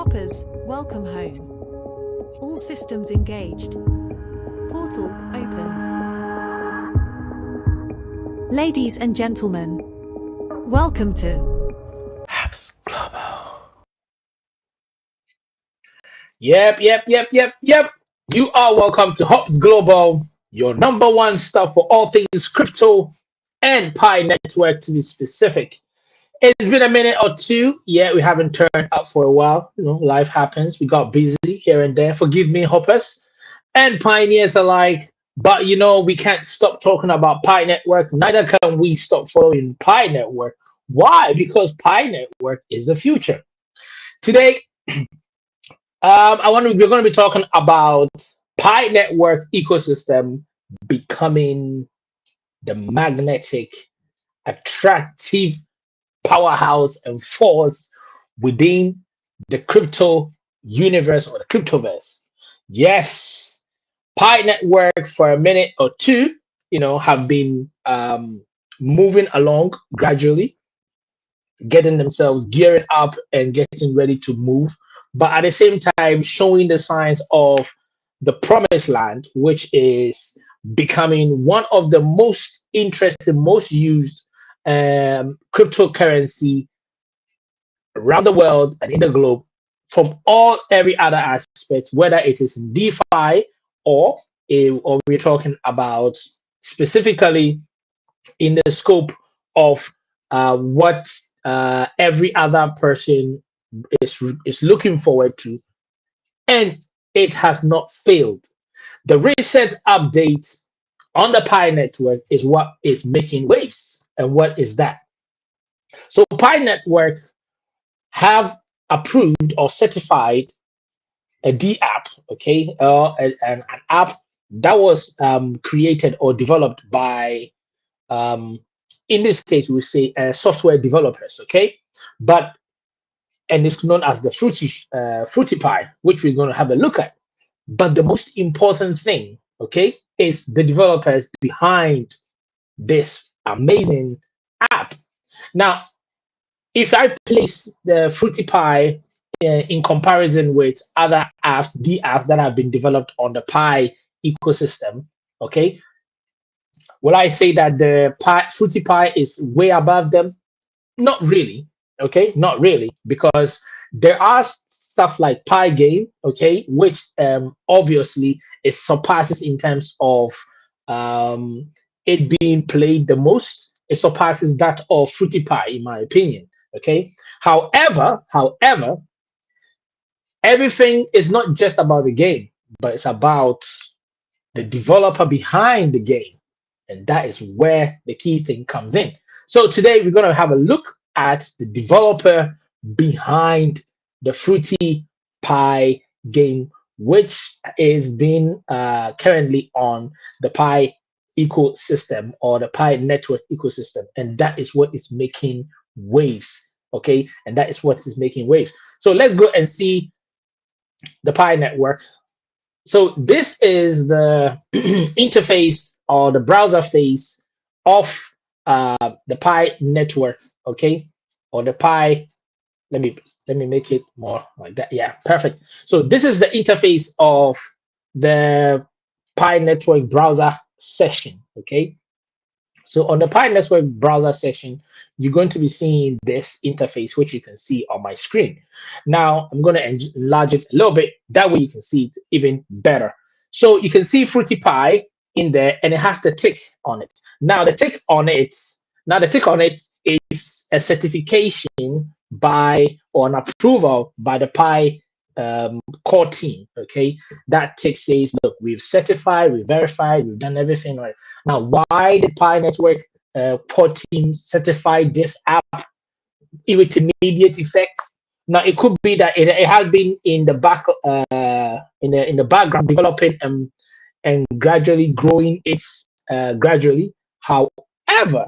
Hoppers, welcome home. All systems engaged. Portal open. Ladies and gentlemen, welcome to Habs Global. Yep. You are welcome to Hops Global, your number one stop for all things crypto and Pi Network to be specific. It's been a minute or two. Yeah, we haven't turned up for a while. You know, life happens. We got busy here and there. Forgive me, hoppers and pioneers alike. But you know, we can't stop talking about Pi Network. Neither can we stop following Pi Network. Why? Because Pi Network is the future. Today, we're going to be talking about Pi Network ecosystem becoming the magnetic, attractive powerhouse and force within the crypto universe or the cryptoverse. Yes, Pi Network for a minute or two, have been moving along gradually, getting themselves gearing up and getting ready to move, but at the same time showing the signs of the promised land, which is becoming one of the most interesting, most used cryptocurrency around the world and in the globe from every other aspect, whether it is in DeFi or we're talking about specifically in the scope of what every other person is looking forward to, and it has not failed. The recent updates on the Pi network is what is making waves. And what is that? So Pi network have approved or certified a D app, okay, an app that was created or developed by in this case, we say software developers, okay? And it's known as the Fruity Pie, which we're going to have a look at. But the most important thing, okay, is the developers behind this amazing app. Now, if I place the Fruity Pie in comparison with other apps, the apps that have been developed on the Pi ecosystem, okay, will I say that the Fruity Pie is way above them? Not really, okay, not really, because there are stuff like Pi Game, okay, which obviously it surpasses in terms of it being played the most. It surpasses that of Fruity Pie, in my opinion. Okay. However, everything is not just about the game, but it's about the developer behind the game. And that is where the key thing comes in. So today we're going to have a look at the developer behind the Fruity Pie game, which is being currently on the Pi ecosystem or the Pi network ecosystem. And that is what is making waves. Okay. And that is what is making waves. So let's go and see the Pi network. So this is the interface or the browser face of the Pi network, okay, or the Pi. Let me make it more like that. Yeah, perfect. So this is the interface of the Pi network browser session, okay. So on the Pi network browser section, you're going to be seeing this interface, which you can see on my screen. Now, I'm going to enlarge it a little bit. That way you can see it even better. So you can see Fruity Pie in there, and it has the tick on it. Now, the tick on it is a certification by or an approval by the Pi core team. Okay, that tick says, look, we've certified, we've verified, we've done everything right. Now, why did Pi network core team certify this app with immediate effect? Now, it could be that it has been in the back in the background developing and gradually growing its gradually. However,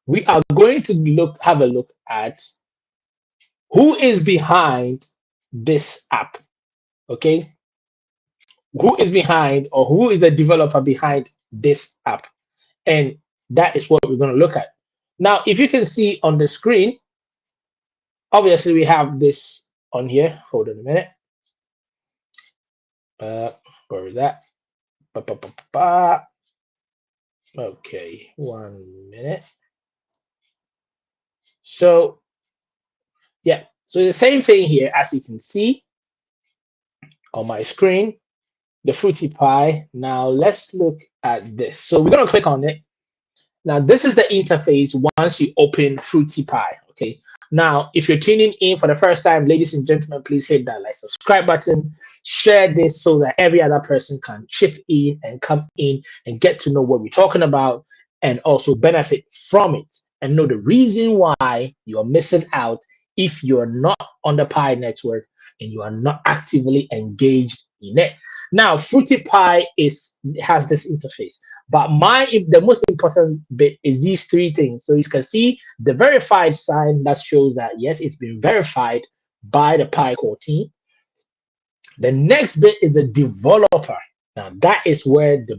we are going to have a look at who is behind this app. Okay, who is behind or who is the developer behind this app, and that is what we're going to look at. Now, if you can see on the screen, Obviously, we have this on here. Hold on a minute. Uh, where is that? Ba, ba, ba, ba, ba. Okay, 1 minute. So yeah, so the same thing here as you can see on my screen, the fruity pie. Now let's look at this. So we're gonna click on it. Now, this is the interface once you open Fruity Pie. Okay. Now, if you're tuning in for the first time, ladies and gentlemen, please hit that like subscribe button, share this so that every other person can chip in and come in and get to know what we're talking about and also benefit from it and know the reason why you're missing out if you're not on the Pi network and you are not actively engaged in it. Now, Fruity Pie has this interface. But the most important bit is these three things. So you can see the verified sign that shows that yes, it's been verified by the PyCore team. The next bit is the developer. Now that is where the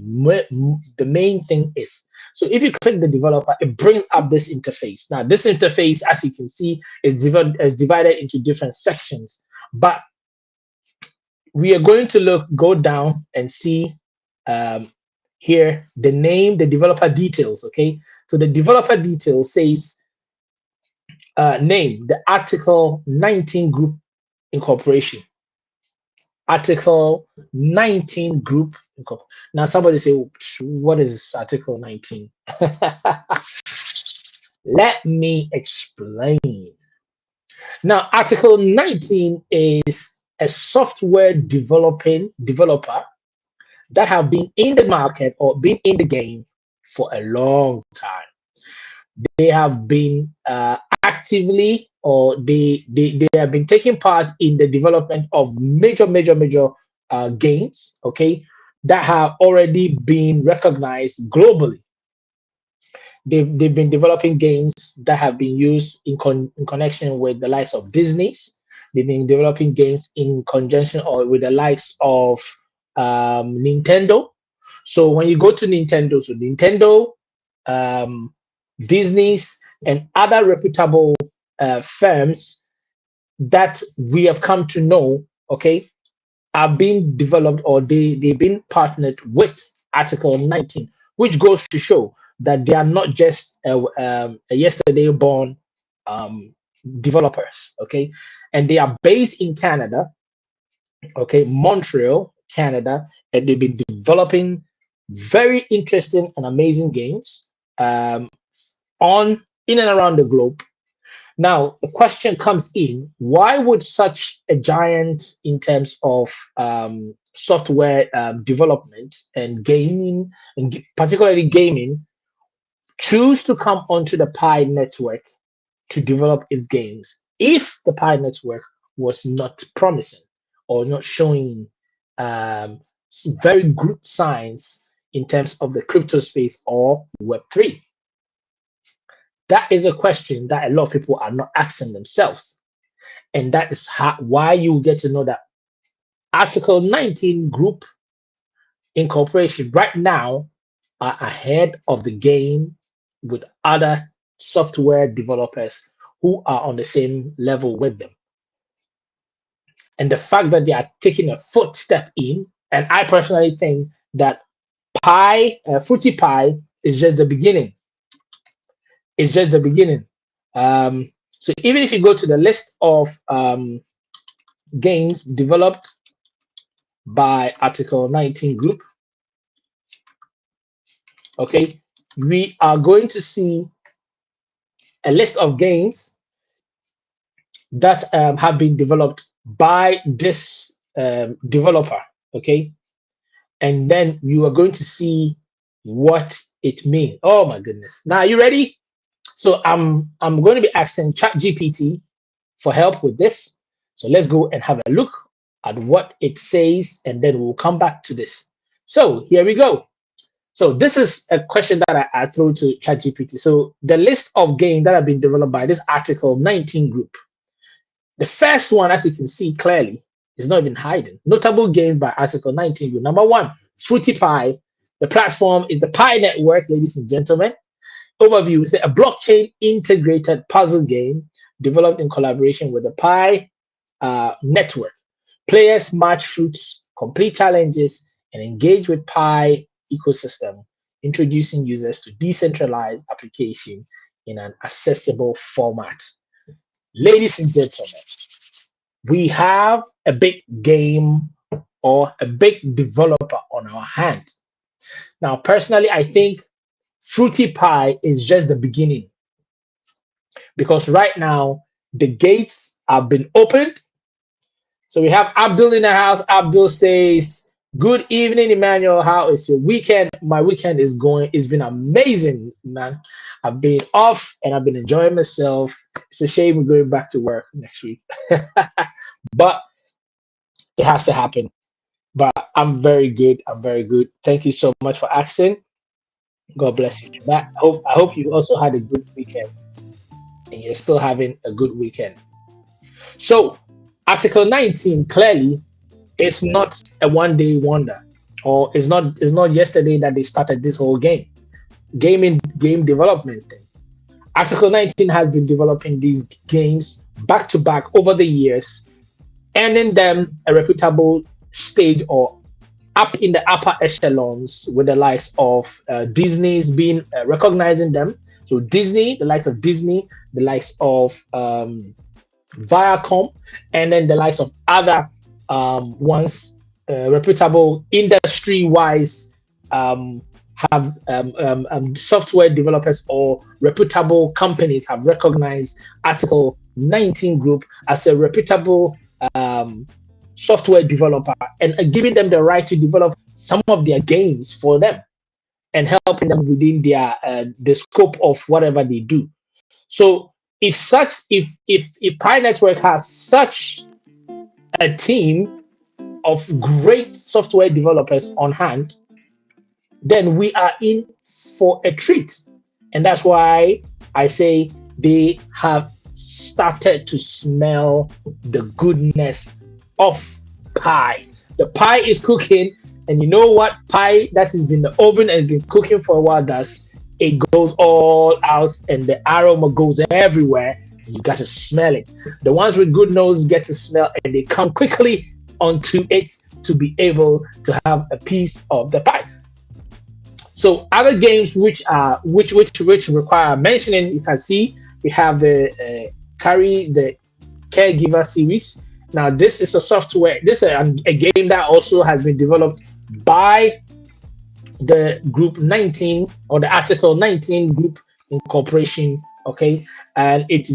main thing is. So if you click the developer, it brings up this interface. Now this interface, as you can see, is divided into different sections. But we are going to go down and see here the name, the developer details. Okay, so the developer details says name, the Article 19 Group Incorporation. Article 19 Group Incorporation. Now somebody say, what is Article 19? Let me explain. Now, Article 19 is a software developer that have been in the market or been in the game for a long time. They have been actively or they have been taking part in the development of major games, okay, that have already been recognized globally. They've been developing games that have been used in connection with the likes of Disney's. They've been developing games in conjunction or with the likes of Nintendo. So when you go to Nintendo, so Nintendo, Disney's, and other reputable firms that we have come to know, okay, are being developed or they've been partnered with Article 19, which goes to show that they are not just a yesterday born developers, okay, and they are based in Canada, okay, Montreal, Canada, and they've been developing very interesting and amazing games on in and around the globe. Now, the question comes in: why would such a giant in terms of software development and gaming, and particularly gaming, choose to come onto the Pi network to develop its games if the Pi network was not promising or not showing very good signs in terms of the crypto space or Web3? That is a question that a lot of people are not asking themselves. And that is why you get to know that Article 19 Group Incorporation right now are ahead of the game with other software developers who are on the same level with them. And the fact that they are taking a footstep in, and I personally think that Fruity Pie is just the beginning. It's just the beginning. So even if you go to the list of games developed by Article 19 Group, okay, we are going to see a list of games that have been developed by this developer, okay, and then you are going to see what it means. Oh my goodness! Now, are you ready? So I'm going to be asking ChatGPT for help with this. So let's go and have a look at what it says, and then we'll come back to this. So here we go. So this is a question that I threw to ChatGPT. So the list of games that have been developed by this Article 19 Group. The first one, as you can see clearly, is not even hiding. Notable games by Article 19 Group. Number one, Fruity Pie. The platform is the Pi Network, ladies and gentlemen. overview, it's a blockchain integrated puzzle game developed in collaboration with the Pi network. Players match fruits, complete challenges, and engage with Pi ecosystem, introducing users to decentralized application in an accessible format. Ladies and gentlemen, we have a big game or a big developer on our hand. Now, personally, I think Fruity Pie is just the beginning because right now the gates have been opened. So we have Abdul in the house. Abdul says, "Good evening, Emmanuel. How is your weekend? My weekend is going. It's been amazing, man. I've been off and I've been enjoying myself. It's a shame we're going back to work next week, but it has to happen. But I'm very good. I'm very good. Thank you so much for asking. God bless you. Matt, I hope you also had a good weekend and you're still having a good weekend. So, Article 19 clearly is not a one-day wonder, or it's not yesterday that they started this whole game development thing. Article 19 has been developing these games back to back over the years, earning them a reputable stage or up in the upper echelons with the likes of Disney's been recognizing them. So Disney, the likes of Disney, the likes of Viacom, and then the likes of other ones, reputable industry-wise have software developers or reputable companies have recognized Article 19 Group as a reputable software developer and giving them the right to develop some of their games for them and helping them within their the scope of whatever they do. So if Pi Network has such a team of great software developers on hand, then we are in for a treat. And that's why I say they have started to smell the goodness of pie. The pie is cooking, and you know what pie that has been in the oven and has been cooking for a while does? It goes all out and the aroma goes everywhere. And you got to smell it. The ones with good nose get to smell and they come quickly onto it to be able to have a piece of the pie. So other games which require mentioning, you can see we have the Carry the Caregiver series. Now this is a software. This is a game that also has been developed by the Group 19 or the Article 19 Group Incorporation. Okay, and it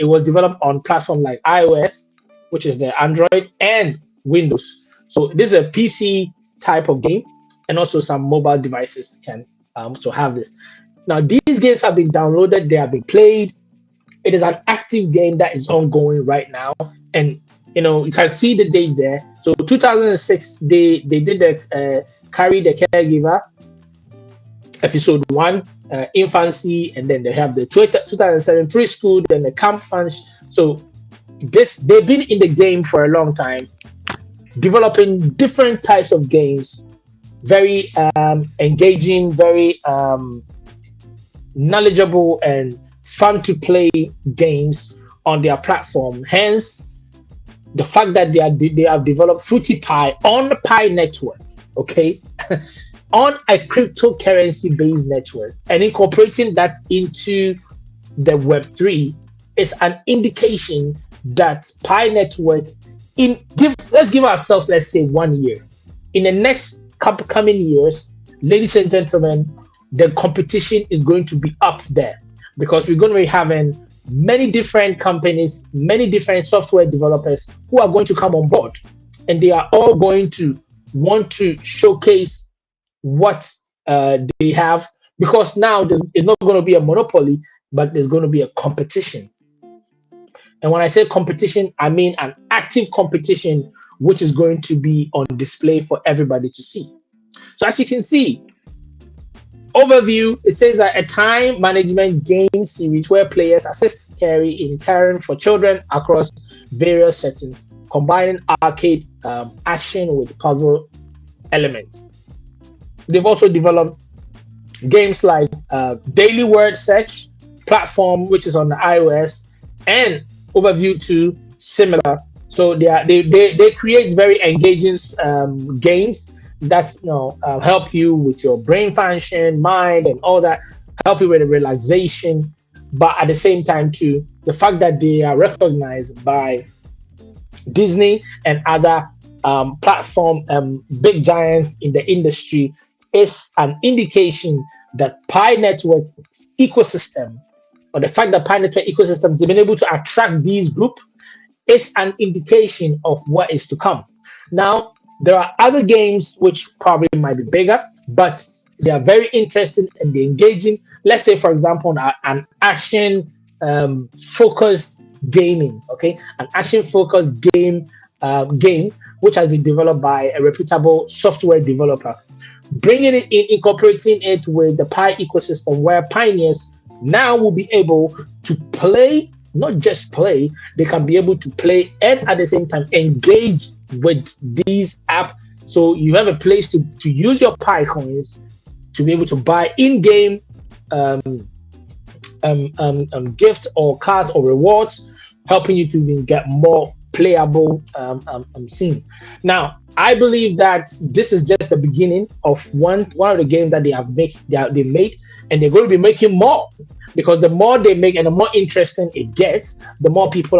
was developed on platforms like iOS, which is the Android, and Windows. So this is a PC type of game, and also some mobile devices can also have this. Now these games have been downloaded, they have been played. It is an active game that is ongoing right now, and you can see the date there. So 2006, they did the Carry the Caregiver episode 1, infancy, and then they have the 2007 preschool, then the camp function. So they've been in the game for a long time, developing different types of games, very engaging, very knowledgeable and fun to play games on their platform. Hence, the fact that they have developed Fruity Pie on the Pi network, okay, on a cryptocurrency-based network, and incorporating that into the Web3 is an indication that Pi network let's give ourselves, let's say, 1 year. In the next coming years, ladies and gentlemen, the competition is going to be up there because we're going to be having many different companies, many different software developers who are going to come on board, and they are all going to want to showcase what they have, because now it's not going to be a monopoly, but there's going to be a competition. And when I say competition, I mean an active competition which is going to be on display for everybody to see. So as you can see, overview, it says that a time management game series where players assist carry in caring for children across various settings, combining arcade action with puzzle elements. They've also developed games like Daily Word Search platform, which is on the iOS, and Overview 2, similar. So they create very engaging games that help you with your brain function, mind, and all that, help you with the relaxation. But at the same time, too, the fact that they are recognized by Disney and other platform big giants in the industry is an indication that Pi Network ecosystem, or the fact that Pi Network ecosystem has been able to attract these group, is an indication of what is to come. Now, there are other games which probably might be bigger, but they are very interesting and they're engaging. Let's say, for example, an action focused gaming, okay, an action focused game which has been developed by a reputable software developer, bringing it in, incorporating it with the Pi ecosystem, where pioneers now will be able to play, not just play, they can be able to play and at the same time engage with these apps. So you have a place to use your Pi coins to be able to buy in-game gifts or cards or rewards, helping you to even get more playable scenes. Now, I believe that this is just the beginning of one of the games that they made, and they're going to be making more, because the more they make and the more interesting it gets, the more people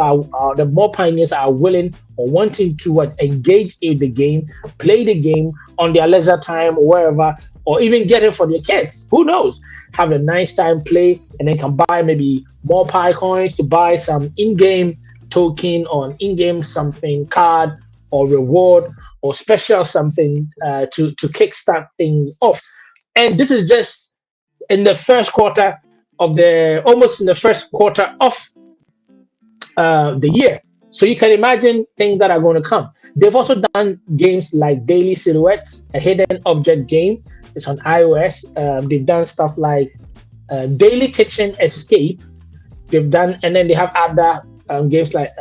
the more pioneers are willing or wanting to engage in the game, play the game on their leisure time or wherever, or even get it for their kids. Who knows? Have a nice time, play, and then can buy maybe more Pi coins to buy some in-game token or an in-game something card or reward or special something to kickstart things off. And this is just in the first quarter of almost in the first quarter of the year. So you can imagine things that are going to come. They've also done games like Daily Silhouettes, a hidden object game. It's on iOS. They've done stuff like Daily Kitchen Escape. They've done, and then they have other games like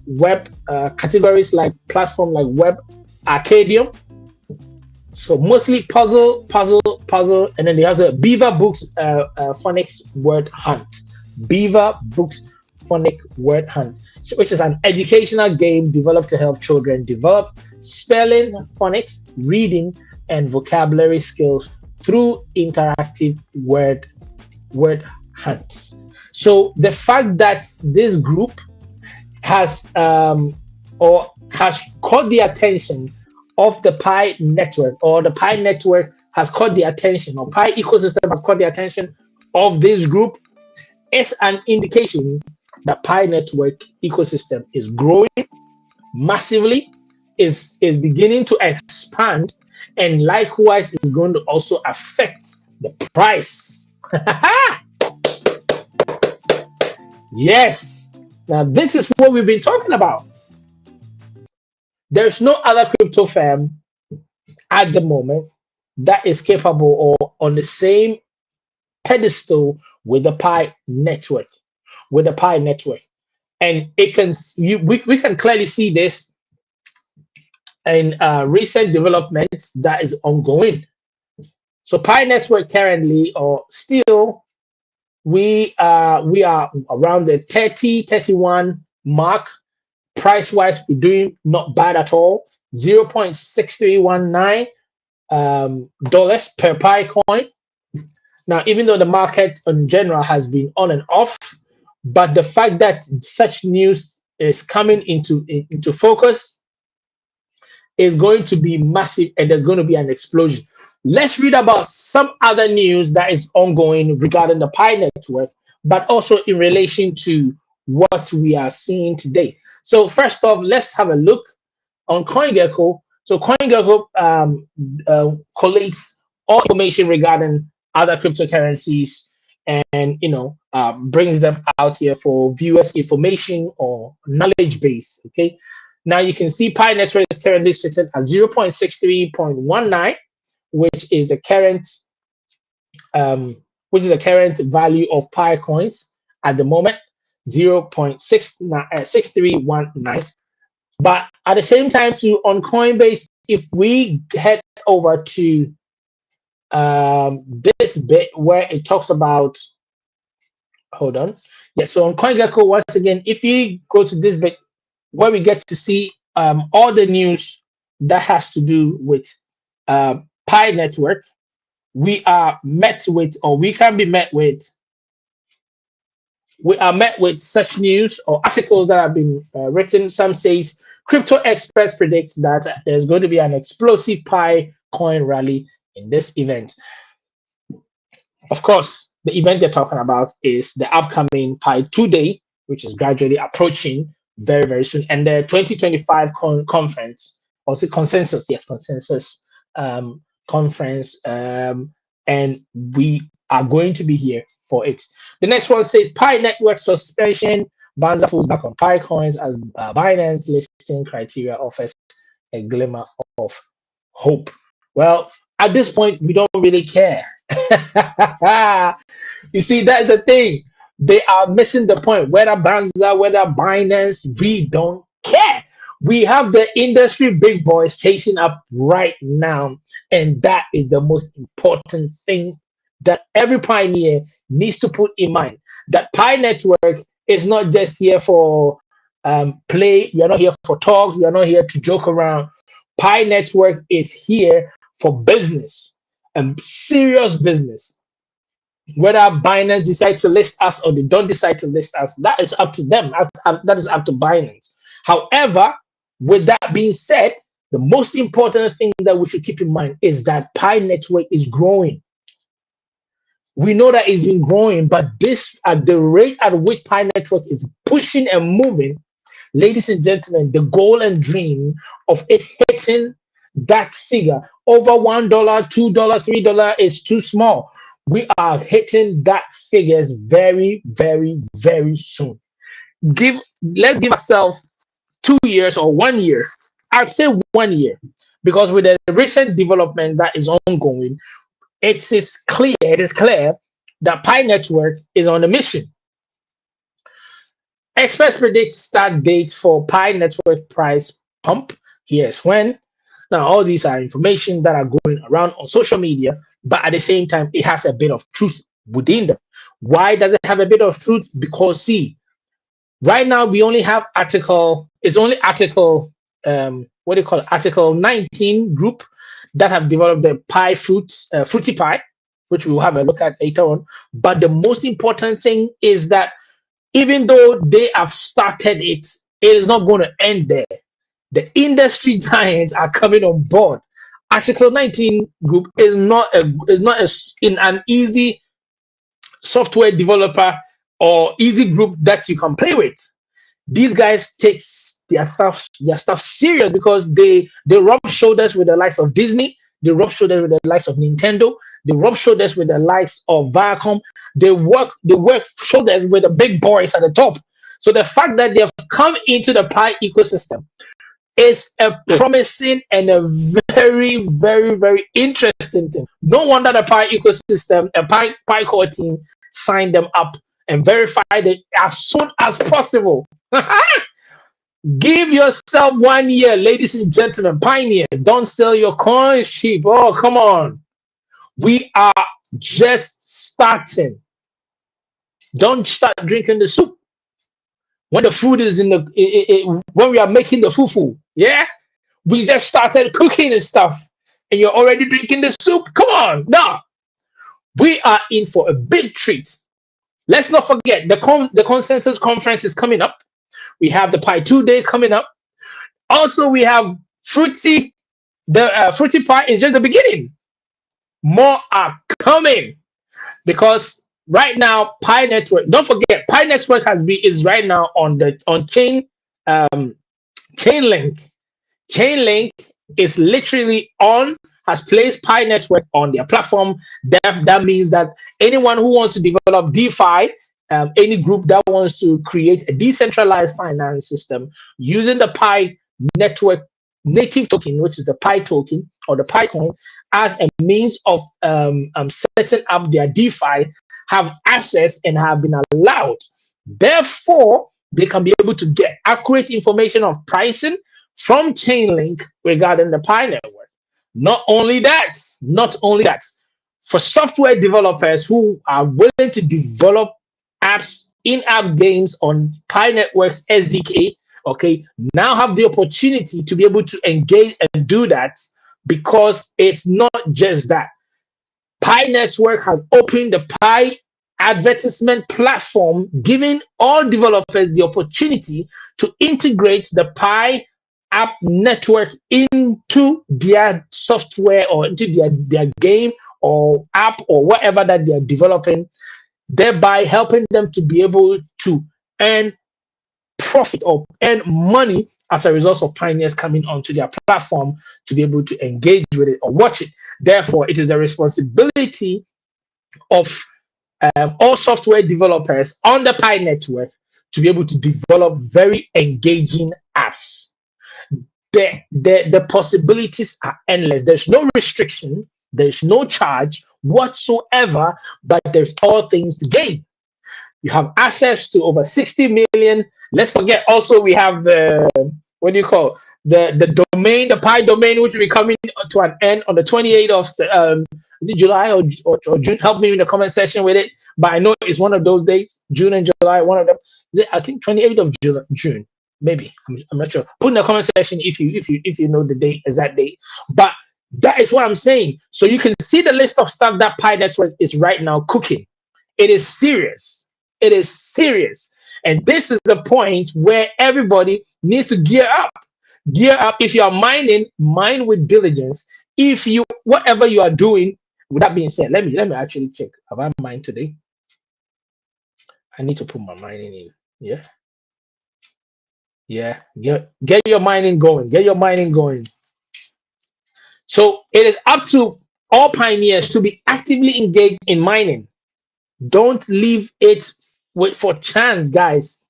web categories, like platform like Web Arcadium. So mostly puzzle, and then they have the Beaver Books phonics word hunt. Beaver Books phonic word hunt, which is an educational game developed to help children develop spelling, phonics, reading, and vocabulary skills through interactive word hunts. So the fact that this group has caught the attention of the Pi network, or the Pi network has caught the attention, or Pi ecosystem has caught the attention of this group, is an indication that Pi network ecosystem is growing massively, is beginning to expand, and likewise is going to also affect the price. Yes. Now this is what we've been talking about. There's no other crypto firm at the moment that is capable or on the same pedestal with the Pi network, and we can clearly see this in recent developments that is ongoing. So Pi network currently, or still, we are around the 31 mark. Price wise, we're doing not bad at all. 0.6319 dollars per Pi coin. Now, even though the market in general has been on and off, but the fact that such news is coming into focus is going to be massive, and there's going to be an explosion. Let's read about some other news that is ongoing regarding the Pi network, but also in relation to what we are seeing today. So first off, let's have a look on CoinGecko. So CoinGecko collates all information regarding other cryptocurrencies, and brings them out here for viewers' information or knowledge base. Okay. Now you can see Pi network is currently sitting at 0.6319, which is the current value of Pi coins at the moment. 0.6319. But at the same time, too, on Coinbase, if we head over to this bit where it talks about, hold on. Yeah, so on CoinGecko, once again, if you go to this bit where we get to see all the news that has to do with Pi Network, we are met with, or we can be met with, we are met with such news or articles that have been written. Some says crypto experts predict that there's going to be an explosive Pi coin rally in this event. Of course, the event they're talking about is the upcoming Pi 2 Day, which is gradually approaching very, very soon, and the 2025 conference, or the consensus, yes, consensus conference, and we are going to be here for it. The next one says Pi network suspension. Banza pulls back on Pi coins as Binance listing criteria offers a glimmer of hope. Well, at this point, we don't really care. You see, that's the thing. They are missing the point. Whether Banza, whether Binance, we don't care. We have the industry big boys chasing up right now, and that is the most important thing that every pioneer needs to put in mind. That Pi Network is not just here for play. We are not here for talk. We are not here to joke around. Pi Network is here for business and serious business. Whether Binance decides to list us or they don't decide to list us, that is up to them. That is up to Binance. However, with that being said, the most important thing that we should keep in mind is that Pi Network is growing. We know that it's been growing, but this, at the rate at which Pi Network is pushing and moving, ladies and gentlemen, the goal and dream of it hitting that figure over $1, $2, $3 is too small. We are hitting that figures very, very, very soon. Let's give ourselves 2 years or 1 year. I'd say 1 year, because with the recent development that is ongoing, it is clear that Pi Network is on a mission. Experts predict start date for Pi Network price pump. Here's when. Now, all these are information that are going around on social media, but at the same time, it has a bit of truth within them. Why does it have a bit of truth? Because, see, right now we only have it's only article, what do you call it? Article 19 group that have developed the Pi Fruity Pi, which we'll have a look at later on. But the most important thing is that even though they have started it, it is not going to end there. The industry giants are coming on board. Article 19 group is not in an easy software developer or easy group that you can play with. These guys take their stuff serious, because they rub shoulders with the likes of Disney, they rub shoulders with the likes of Nintendo, they rub shoulders with the likes of Viacom. They work shoulders with the big boys at the top. So the fact that they've come into the Pi ecosystem is a promising and a very, very, very interesting thing. No wonder the Pi ecosystem, the Pi core team signed them up and verified it as soon as possible. Give yourself 1 year, ladies and gentlemen. Pioneer, don't sell your coins cheap. Oh, come on. We are just starting. Don't start drinking the soup when the food is in when we are making the fufu. Yeah, we just started cooking and stuff, and you're already drinking the soup. Come on, no, we are in for a big treat. Let's not forget the consensus conference is coming up. We have the Pi 2 Day coming up. Also, we have Fruity. The Fruity Pi is just the beginning. More are coming, because right now Pi Network. Don't forget, Pi Network is right now on Chainlink. Chainlink is literally has placed Pi Network on their platform. That means that anyone who wants to develop DeFi, any group that wants to create a decentralized finance system using the Pi Network native token, which is the Pi token or the Pi coin, as a means of setting up their DeFi, have access and have been allowed. Therefore, they can be able to get accurate information of pricing from Chainlink regarding the Pi network. Not only that, for software developers who are willing to develop apps, in-app games on Pi Network's SDK, okay, now have the opportunity to be able to engage and do that, because it's not just that. Pi Network has opened the Pi advertisement platform, giving all developers the opportunity to integrate the Pi app network into their software or into their game or app or whatever that they're developing, thereby helping them to be able to earn profit or earn money as a result of pioneers coming onto their platform to be able to engage with it or watch it. Therefore, it is a responsibility of all software developers on the Pi network to be able to develop very engaging apps. The possibilities are endless. There's no restriction, there's no charge whatsoever, but there's all things to gain. You have access to over 60 million. Let's forget also we have the, what do you call, the domain, the Pi domain, which will be coming to an end on the 28th of is it July or June? Help me in the comment section with it. But I know it's one of those days, June and July, one of them. Is it, I think 28th of June, maybe. I'm not sure. Put in the comment section if you know the date, exact date. But that is what I'm saying. So you can see the list of stuff that Pi Network is right now cooking. It is serious. It is serious. And this is the point where everybody needs to gear up. Gear up. If you are mining, mine with diligence. If you, whatever you are doing, with that being said, let me actually check. Have I mined today? I need to put my mining in. Yeah. Yeah. Get your mining going. Get your mining going. So it is up to all pioneers to be actively engaged in mining. Don't leave it wait for chance, guys.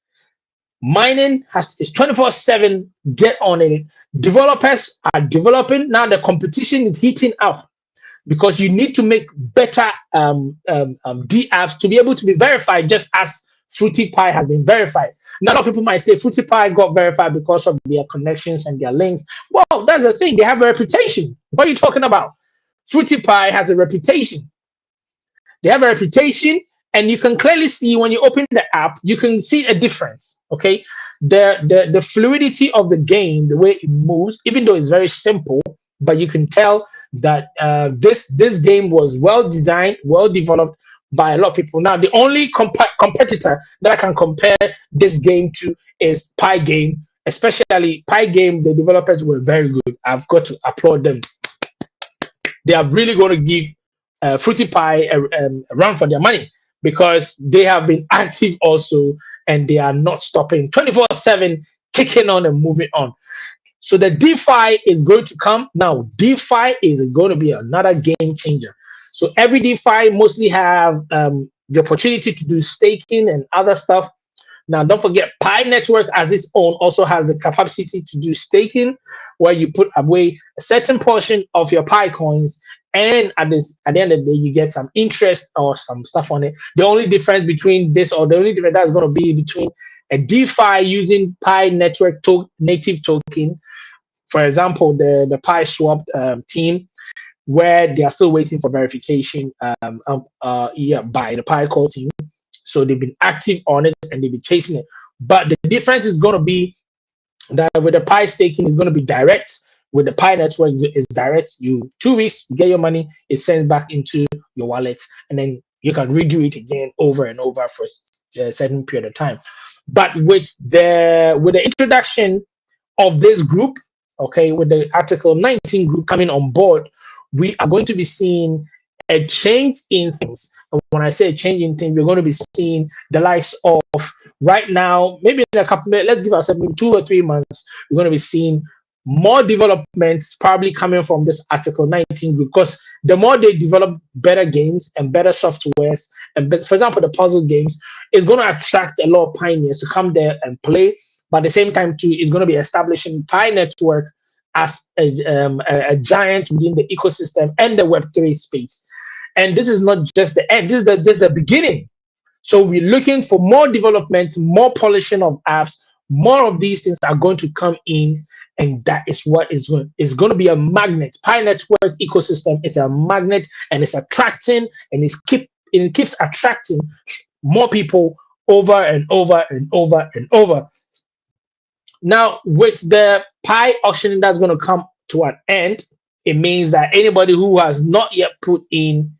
Mining is 24/7. Get on it. Developers are developing now. The competition is heating up because you need to make better D apps to be able to be verified, just as Fruity Pie has been verified. Now, a lot of people might say Fruity Pie got verified because of their connections and their links. Well, that's the thing. They have a reputation. What are you talking about? Fruity Pie has a reputation. They have a reputation, and you can clearly see when you open the app, you can see a difference. Okay, the fluidity of the game, the way it moves, even though it's very simple, but you can tell that this game was well designed, well developed by a lot of people. Now, the only competitor that I can compare this game to is Pi Game, especially Pi Game. The developers were very good. I've got to applaud them. They are really going to give Fruity Pie a run for their money, because they have been active also, and they are not stopping, 24/7, kicking on and moving on. So the DeFi is going to come. Now, DeFi is going to be another game changer. So every DeFi mostly have the opportunity to do staking and other stuff. Now, don't forget, Pi Network as its own also has the capacity to do staking, where you put away a certain portion of your Pi coins, and at the end of the day, you get some interest or some stuff on it. The only difference between this, or the only difference that's going to be between a DeFi using Pi Network native token, for example, the Pi Swap team, where they are still waiting for verification by the Pi core team. So they've been active on it and they've been chasing it. But the difference is going to be that with the Pi staking, it's going to be direct. With the Pi Network, it's direct. You 2 weeks, you get your money, it sends back into your wallet, and then you can redo it again over and over for a certain period of time. But with the introduction of this group, okay, with the Article 19 group coming on board, we are going to be seeing a change in things. And when I say a change in things, we're going to be seeing the likes of, right now, maybe in a couple, let's give ourselves 2 or 3 months, we're going to be seeing more developments probably coming from this Article 19 group, because the more they develop better games and better softwares, and for example, the puzzle games, it's going to attract a lot of pioneers to come there and play. But at the same time, too, it's going to be establishing Pi Network as a giant within the ecosystem and the Web3 space. And this is not just the end, this is just the beginning. So we're looking for more development, more polishing of apps. More of these things are going to come in, and that is what is going to be a magnet. Pi Network ecosystem is a magnet, and it's attracting, and it keeps attracting more people over and over and over and over. Now, with the Pi auctioning that's going to come to an end, it means that anybody who has not yet put in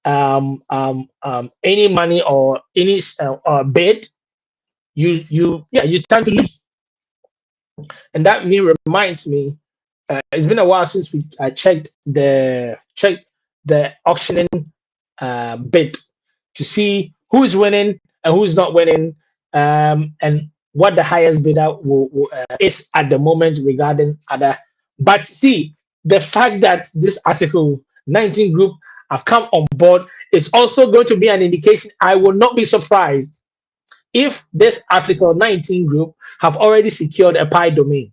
any money or any bid, you stand to lose. And that reminds me, it's been a while since I checked the auctioning bid to see who is winning and who is not winning, and what the highest bidder is at the moment regarding other. But see, the fact that this article 19 group have come on board is also going to be an indication. I will not be surprised if this article 19 group have already secured a Pi domain.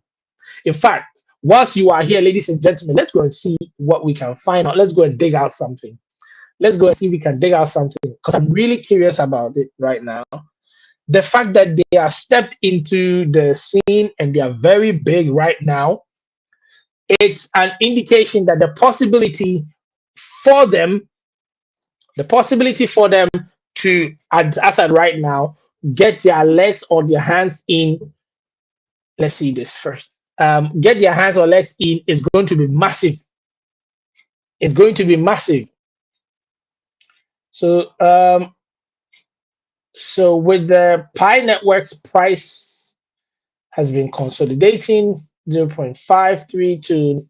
In fact, whilst you are here, ladies and gentlemen, let's go and see what we can find out. Let's go and dig out something. Let's go and see if we can dig out something, because I'm really curious about it right now. The fact that they have stepped into the scene and they are very big right now, it's an indication that the possibility for them to, as at right now, get their legs or their hands in. Let's see this first. Get their hands or legs in is going to be massive. It's going to be massive. So, so with the Pi Network's price has been consolidating 0.532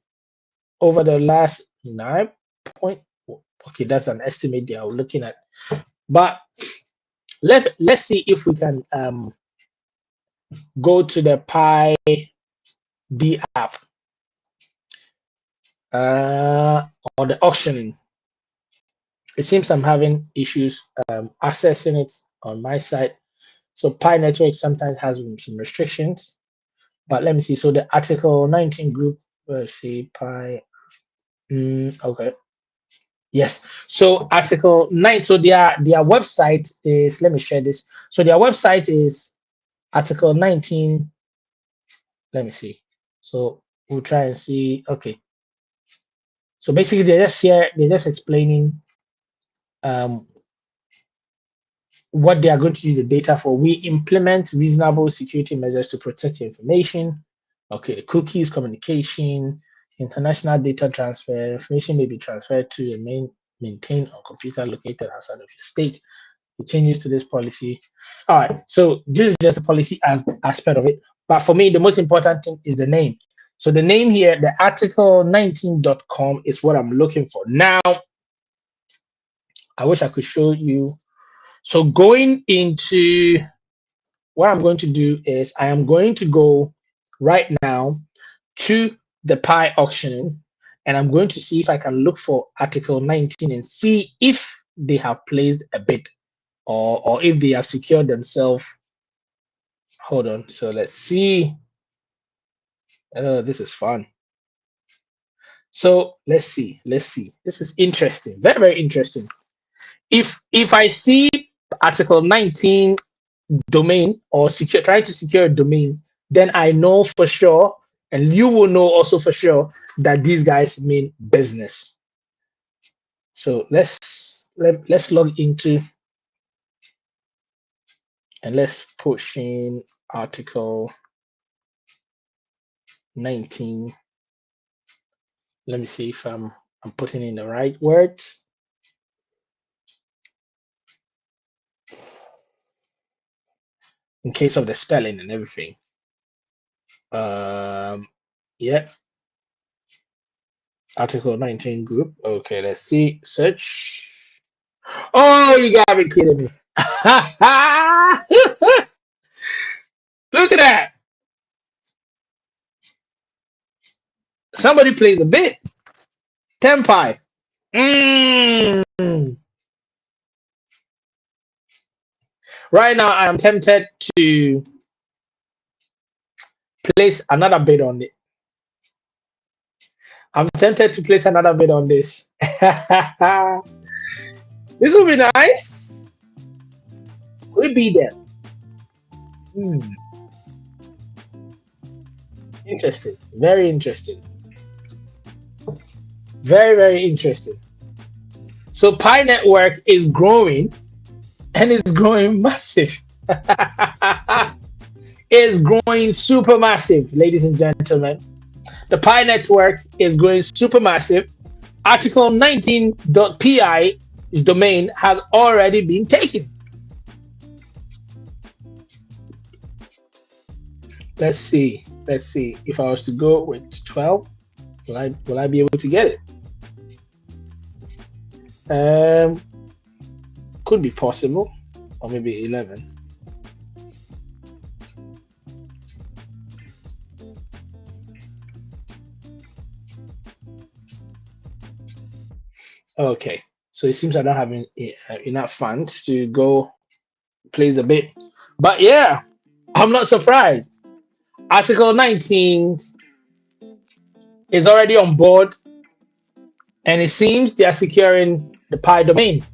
over the last 9 point. Okay, that's an estimate they are looking at. But let's see if we can go to the Pi D app or the auctioning. It seems I'm having issues accessing it on my side. So Pi Network sometimes has some restrictions, but let me see. So the article 19 group, let's see, Pi. Okay. Yes. So article 9. So their website is. Let me share this. So their website is article 19. Let me see. So we'll try and see. Okay. So basically, they're just here. They're just explaining what they are going to use the data for. We implement reasonable security measures to protect your information. Okay, the cookies, communication, international data transfer. Information may be transferred to a maintained on computer located outside of your state. The changes to this policy. All right, so this is just a policy aspect of it. But for me, the most important thing is the name. So the name here, the article19.com, is what I'm looking for. Now, I wish I could show you. So going into what I'm going to do is I am going to go right now to the Pi auctioning, and I'm going to see if I can look for article 19 and see if they have placed a bid or if they have secured themselves. Hold on. So let's see. This is fun. So let's see. This is interesting. Very, very interesting. If I see article 19 domain or trying to secure a domain, then I know for sure, and you will know also for sure, that these guys mean business. So let's log into and let's push in article 19. Let me see if I'm putting in the right words. In case of the spelling and everything. Yeah. Article 19 group. Okay, let's see. Search. Oh, you gotta be kidding me. Look at that. Somebody plays a bit. 10 Pi. Right now, I am tempted to place another bid on it. I'm tempted to place another bid on this. This will be nice. We'll be there. Interesting. Very interesting. Very, very interesting. So Pi Network is growing and it's growing massive. It's growing super massive, ladies and gentlemen. The Pi Network is growing super massive. Article 19.pi domain has already been taken. Let's see. Let's see. If I was to go with 12, will I be able to get it? Could be possible, or maybe 11. Okay, so it seems I don't have enough funds to go place a bid. But yeah, I'm not surprised. Article 19 is already on board, and it seems they are securing the Pi domain.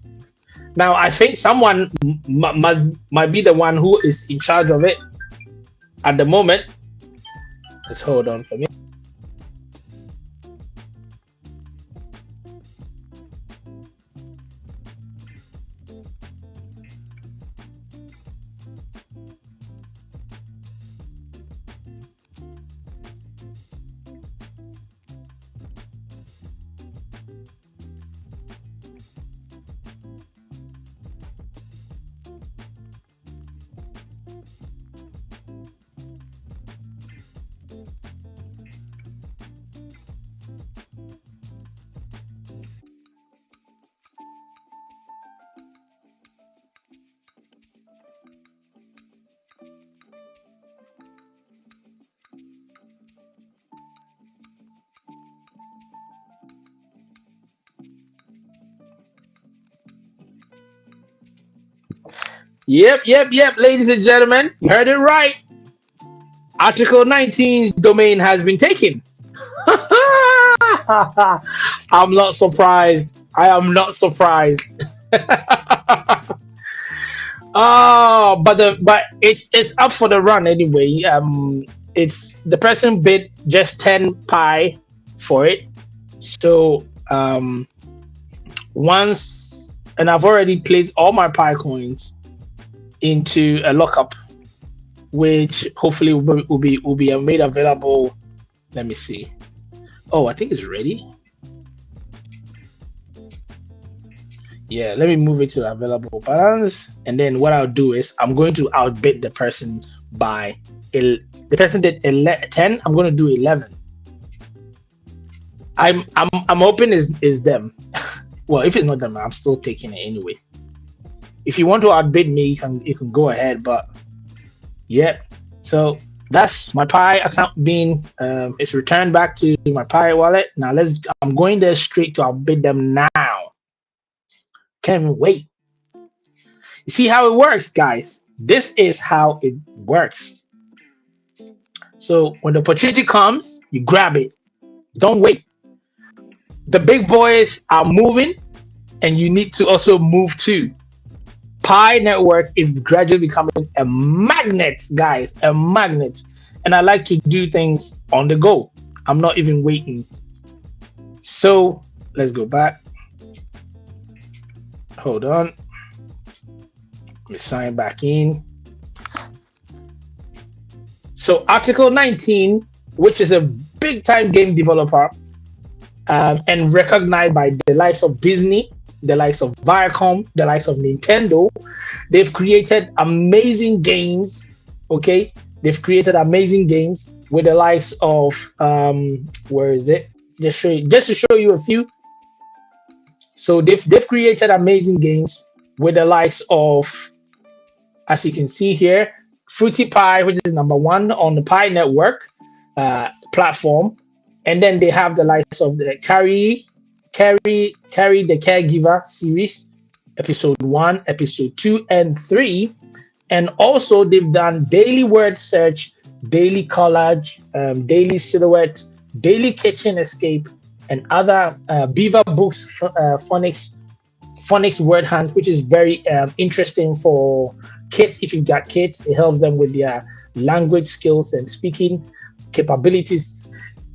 Now, I think someone might be the one who is in charge of it at the moment. Let's hold on for me. Yep, ladies and gentlemen, you heard it right. Article 19 domain has been taken. I'm not surprised. I am not surprised. Oh, but it's up for the run anyway. It's the person bid just 10 pi for it. So once, and I've already placed all my pi coins into a lockup, which hopefully will be made available. Let me see. Oh, I think it's ready. Yeah, let me move it to available balance, and then what I'll do is I'm going to outbid the person by the person did 10. I'm going to do 11. I'm hoping is them. Well, if it's not them, I'm still taking it anyway. If you want to outbid me, you can go ahead. But yeah, so that's my Pi account being it's returned back to my Pi wallet. Now I'm going there straight to outbid them now. Can't wait. You see how it works, guys? This is how it works. So when the opportunity comes, you grab it. Don't wait. The big boys are moving, and you need to also move too. Pi Network is gradually becoming a magnet, guys, a magnet. And I like to do things on the go. I'm not even waiting. So let's go back. Hold on. Let me sign back in. So Article 19, which is a big time game developer and recognized by the likes of Disney, the likes of Viacom, the likes of Nintendo. They've created amazing games. Okay, they've created amazing games with the likes of where is it? Just to show you a few. So they've created amazing games with the likes of, as you can see here, Fruity Pie, which is number 1 on the Pi Network platform, and then they have the likes of the Carrie the Caregiver series, episode 1, episode 2, and 3, and also they've done daily word search, daily collage, daily silhouette, daily kitchen escape, and other Beaver Books phonics word hunt, which is very interesting for kids. If you've got kids, it helps them with their language skills and speaking. capabilities.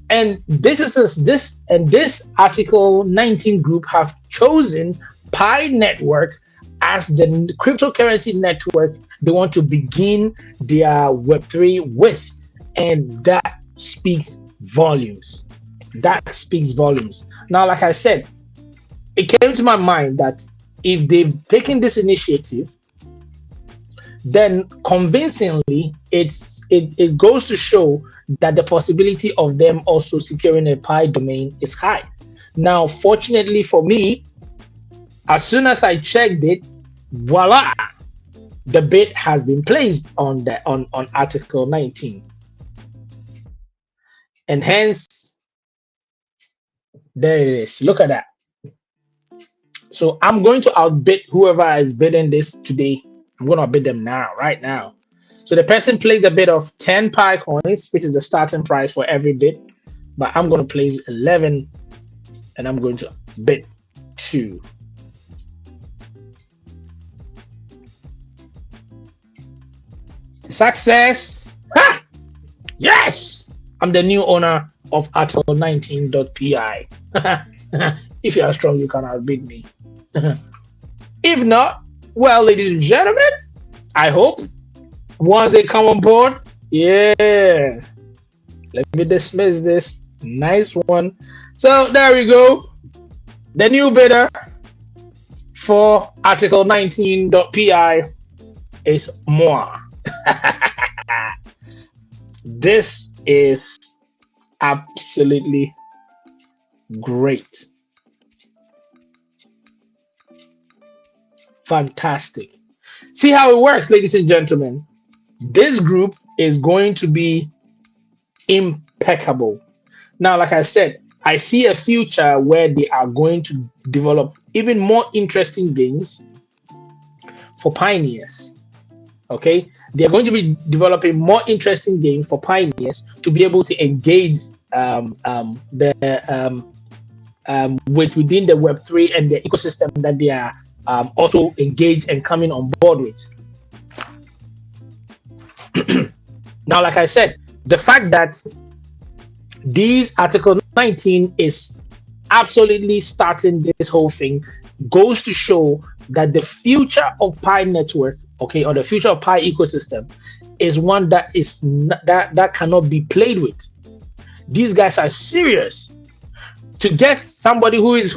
And this Article 19 group have chosen Pi Network as the cryptocurrency network they want to begin their Web3 with, and that speaks volumes. That speaks volumes. Now, like I said, it came to my mind that if they've taken this initiative, then convincingly it goes to show that the possibility of them also securing a Pi domain is high. Now, fortunately for me, as soon as I checked it, voila, the bid has been placed on Article 19, and hence there it is. Look at that. So I'm going to outbid whoever is bidding this today. I'm going to bid them now, right now. So the person placed a bid of 10 Pi coins, which is the starting price for every bid. But I'm going to place 11, and I'm going to bid 2. Success! Ha! Yes! I'm the new owner of Article 19.pi. If you are strong, you can outbid me. If not, well, ladies and gentlemen, I hope once they come on board, yeah. Let me dismiss this. Nice one. So there we go. The new bidder for Article 19.pi is moi. This is absolutely great. Fantastic. See how it works, ladies and gentlemen. This group is going to be impeccable. Now, like I said, I see a future where they are going to develop even more interesting games for pioneers. Okay, they're going to be developing more interesting games for pioneers to be able to engage within the Web3 and the ecosystem that they are also engaged and coming on board with. Now, like I said, the fact that these Article 19 is absolutely starting this whole thing goes to show that the future of Pi network, okay, or the future of Pi ecosystem is one that is that cannot be played with. These guys are serious. To get somebody who is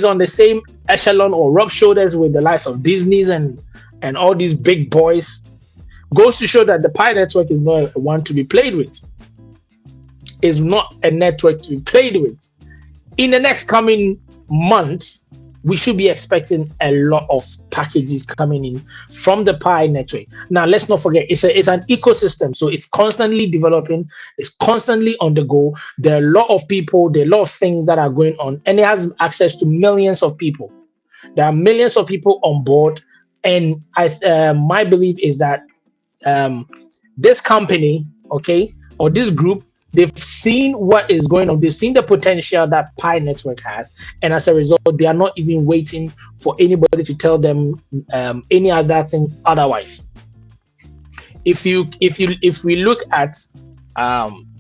on the same echelon or rub shoulders with the likes of Disney's and all these big boys goes to show that the Pi network is not one to be played with. Is not a network to be played with. In the next coming months, we should be expecting a lot of packages coming in from the Pi network. Now, let's not forget, it's an ecosystem, so it's constantly developing, it's constantly on the go. There are a lot of people, there are a lot of things that are going on, and it has access to millions of people. There are millions of people on board, and my belief is that this company, okay, or this group, they've seen what is going on. They've seen the potential that Pi Network has, and as a result, they are not even waiting for anybody to tell them any other thing otherwise. If we look at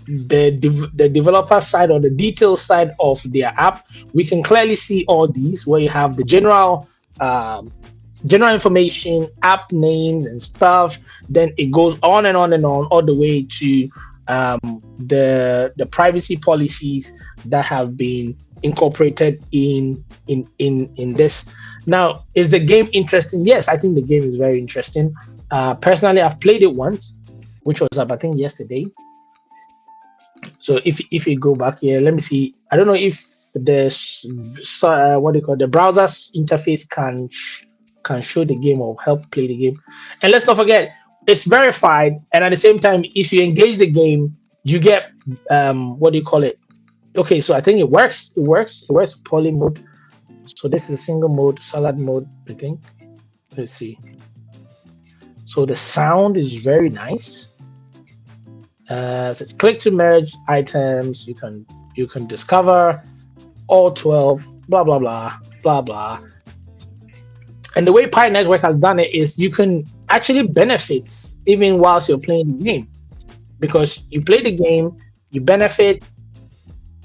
the developer side or the detail side of their app, we can clearly see all these where you have the general information, app names and stuff. Then it goes on and on and on all the way to the privacy policies that have been incorporated in this. Now, is the game interesting? Yes, I think the game is very interesting. Personally, I've played it once, which was up I think yesterday. So if you go back here, let me see. I don't know if the the browser interface can show the game or help play the game. And let's not forget, it's verified, and at the same time, if you engage the game, you get okay, so I think it works poly mode. So this is a single mode, salad mode, I think. Let's see. So the sound is very nice. So it's click to merge items. You can discover all 12, blah blah blah blah blah. And the way Pi Network has done it is you can actually benefit even whilst you're playing the game, because you play the game you benefit,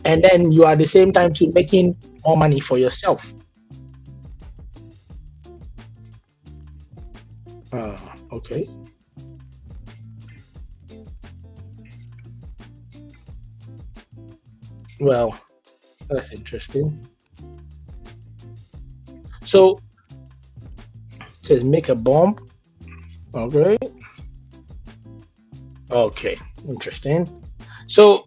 and then you are at the same time to making more money for yourself. Okay. Well, that's interesting. So, says make a bomb. Okay. Okay. Interesting. So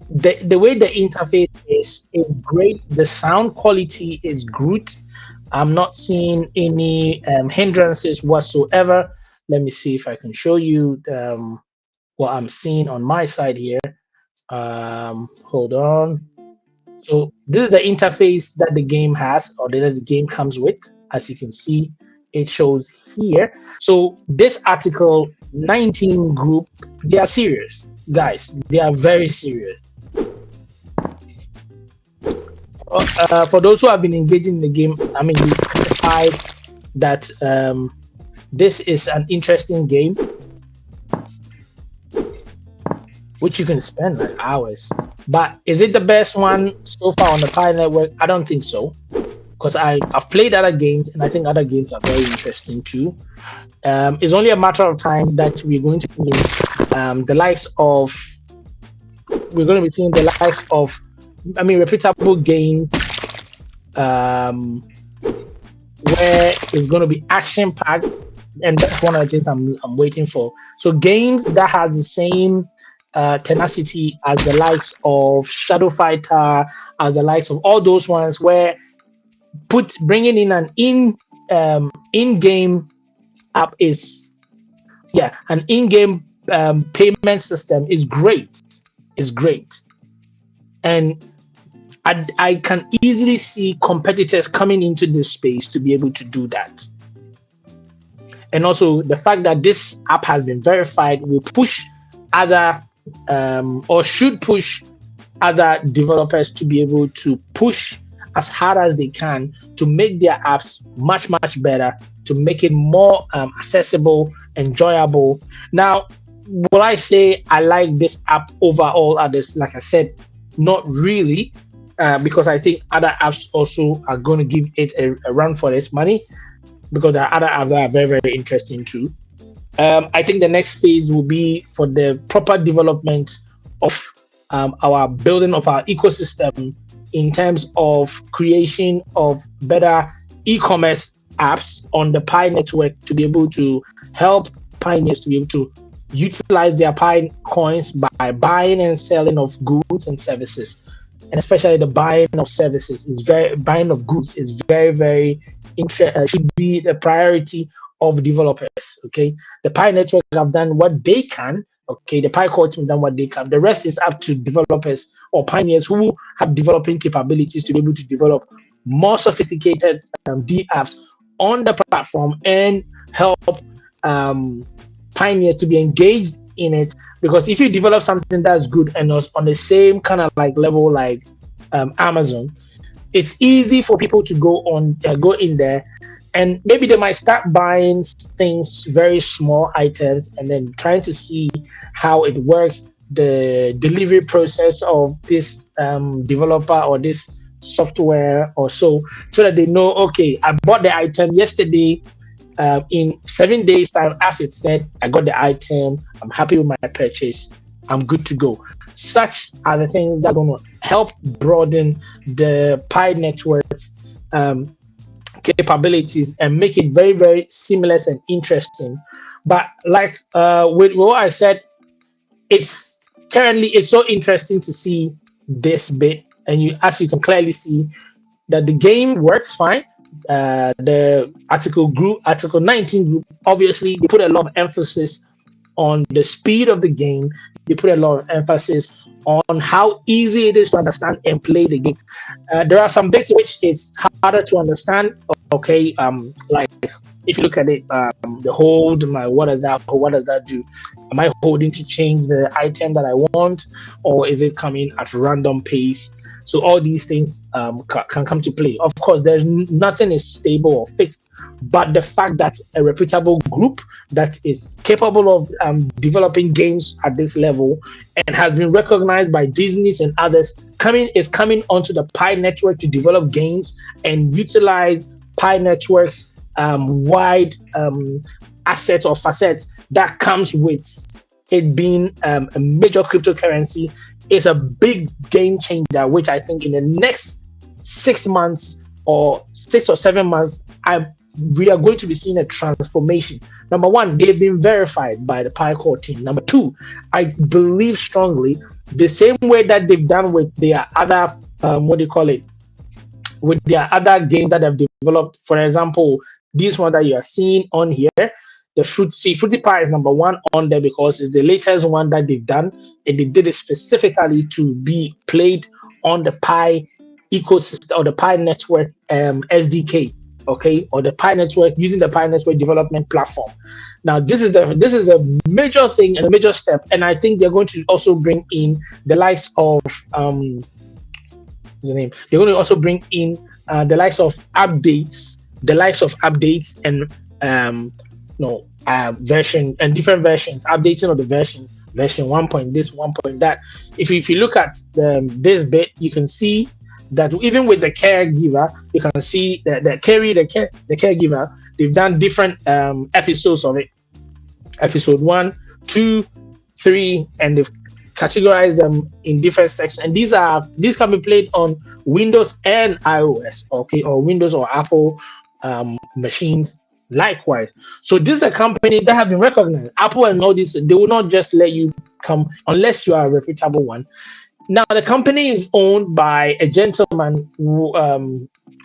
the way the interface is great. The sound quality is good. I'm not seeing any hindrances whatsoever. Let me see if I can show you what I'm seeing on my side here. Hold on. So this is the interface that the game has, or that the game comes with. As you can see, it shows here. So this article 19 group, they are serious, guys. They are very serious. For those who have been engaging in the game, I mean, you identified that this is an interesting game, which you can spend like hours. But is it the best one so far on the Pi Network? I don't think so, because I've played other games, and I think other games are very interesting too. It's only a matter of time that we're going to see the likes of I mean, reputable games where it's going to be action packed, and that's one of the things I'm waiting for. So games that have the same tenacity as the likes of Shadow Fighter, as the likes of all those ones where bringing in an in-game app is an in-game payment system is great. Is great. And I can easily see competitors coming into this space to be able to do that. And also the fact that this app has been verified will push other or should push other developers to be able to push as hard as they can to make their apps much better, to make it more accessible, enjoyable. Now, will I say I like this app over all others? Like I said, not really, because I think other apps also are going to give it a run for its money, because there are other apps that are very interesting too. I think the next phase will be for the proper development of our building of our ecosystem in terms of creation of better e-commerce apps on the Pi network to be able to help pioneers to be able to utilize their Pi coins by buying and selling of goods and services, and especially the buying of services buying of goods is very should be the priority of developers. Okay, the Pi network have done what they can. Okay, the Pi core team have done what they can. The rest is up to developers or pioneers who have developing capabilities to be able to develop more sophisticated D apps on the platform and help pioneers to be engaged in it. Because if you develop something that's good and on the same kind of like level like Amazon, it's easy for people to go in there, and maybe they might start buying things, very small items, and then trying to see how it works, the delivery process of this developer or this software or so that they know, okay, I bought the item yesterday, in 7 days time, as it said, I got the item, I'm happy with my purchase, I'm good to go. Such are the things that are going to help broaden the Pi network's capabilities and make it very seamless and interesting. But like with what I said, it's so interesting to see this bit, and as you can clearly see that the game works fine. The article 19 group, obviously they put a lot of emphasis on the speed of the game. They put a lot of emphasis on how easy it is to understand and play the game. There are some bits which it's harder to understand. Okay, like if you look at it, the hold, what does that do? Am I holding to change the item that I want, or is it coming at random pace? So all these things can come to play. Of course, there's nothing is stable or fixed, but the fact that a reputable group that is capable of developing games at this level and has been recognized by Disney's and others is coming onto the Pi network to develop games and utilize Pi network's wide assets or facets that comes with it being a major cryptocurrency is a big game changer, which I think in the next 6 months or 6 or 7 months, we are going to be seeing a transformation. Number one, they've been verified by the Pi Core team. Number two, I believe strongly the same way that they've done with their other, with their other games that they've developed. For example, this one that you are seeing on here, the Fruity Pie is number one on there because it's the latest one that they've done, and they did it specifically to be played on the Pi ecosystem or the Pi network SDK, okay, or the Pi network using the Pi network development platform. Now, this is a major thing and a major step, and I think they're going to also bring in the likes of what's the name? They're going to also bring in the likes of updates and version and different versions, updating of the version 1 point this, 1 point that. If you look at this bit, you can see that even with the caregiver, you can see that the caregiver, they've done different episodes of it. Episode 1, 2, 3, and they've categorized them in different sections. And these can be played on Windows and iOS, okay, or Windows or Apple machines. Likewise, so this is a company that have been recognized. Apple and all this, they will not just let you come unless you are a reputable one. Now, the company is owned by a gentleman who,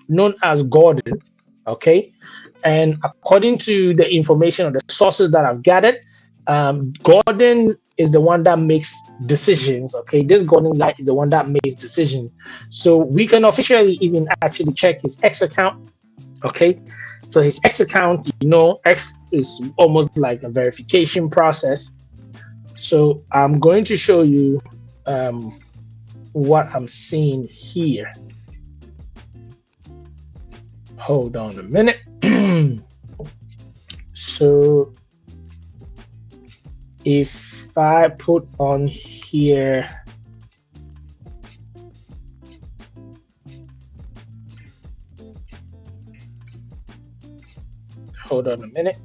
known as Gordon, okay? And according to the information or the sources that I've gathered, Gordon is the one that makes decisions, okay? This Gordon Light is the one that makes decisions. So we can officially even actually check his X account, okay? So his X account, X is almost like a verification process. So I'm going to show you what I'm seeing here. Hold on a minute. So if I put on here, hold on a minute.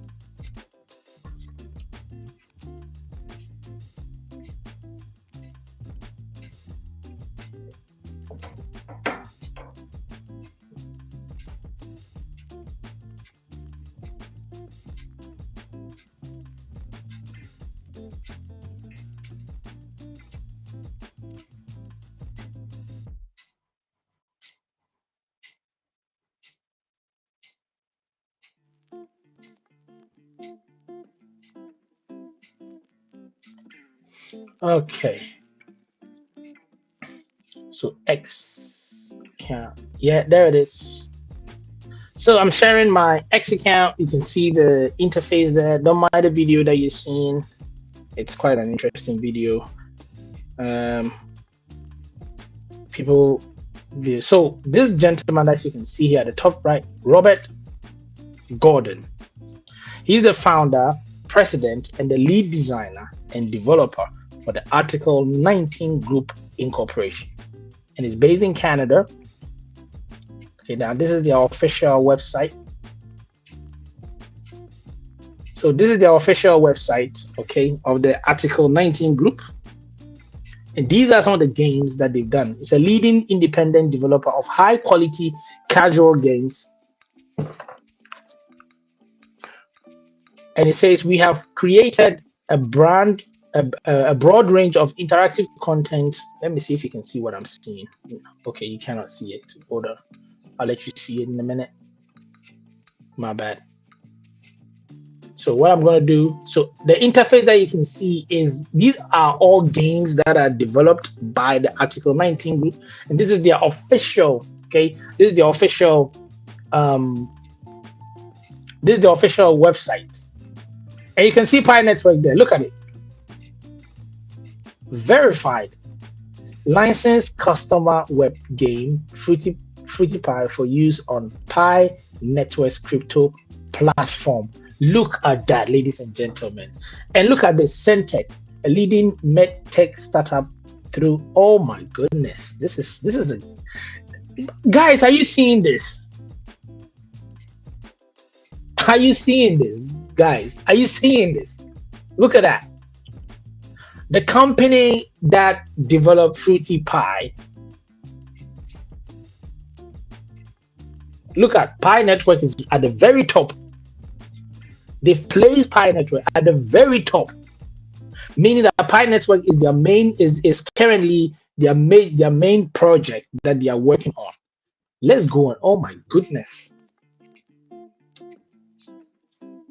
Okay. So X account. Yeah, there it is. So I'm sharing my X account. You can see the interface there. Don't mind the video that you're seeing. It's quite an interesting video. People view. So this gentleman that you can see here at the top right, Robert Gordon. He's the founder, president, and the lead designer and developer for the Article 19 Group Incorporation, and it's based in Canada. Okay, now this is their official website. So this is their official website, okay, of the Article 19 Group, and these are some of the games that they've done. It's a leading independent developer of high quality casual games, and it says we have created a broad range of interactive content. Let me see if you can see what I'm seeing. Okay, you cannot see it. Hold on, I'll let you see it in a minute. My bad. So what I'm going to do, so the interface that you can see is these are all games that are developed by the Article 19 Group, and this is their official, okay, this is the official This is the official website. And you can see Pi Network there. Look at it. Verified. Licensed customer web game, Fruity Pi, for use on Pi Network's crypto platform. Look at that, ladies and gentlemen. And look at the Centec, a leading medtech startup through. Oh my goodness. This is a guys, are you seeing this? Are you seeing this, guys? Are you seeing this? Look at that. The company that developed Fruity Pi. Look at Pi Network is at the very top. They've placed Pi Network at the very top, meaning that Pi Network is their main is currently their main project that they are working on. Let's go on. Oh my goodness.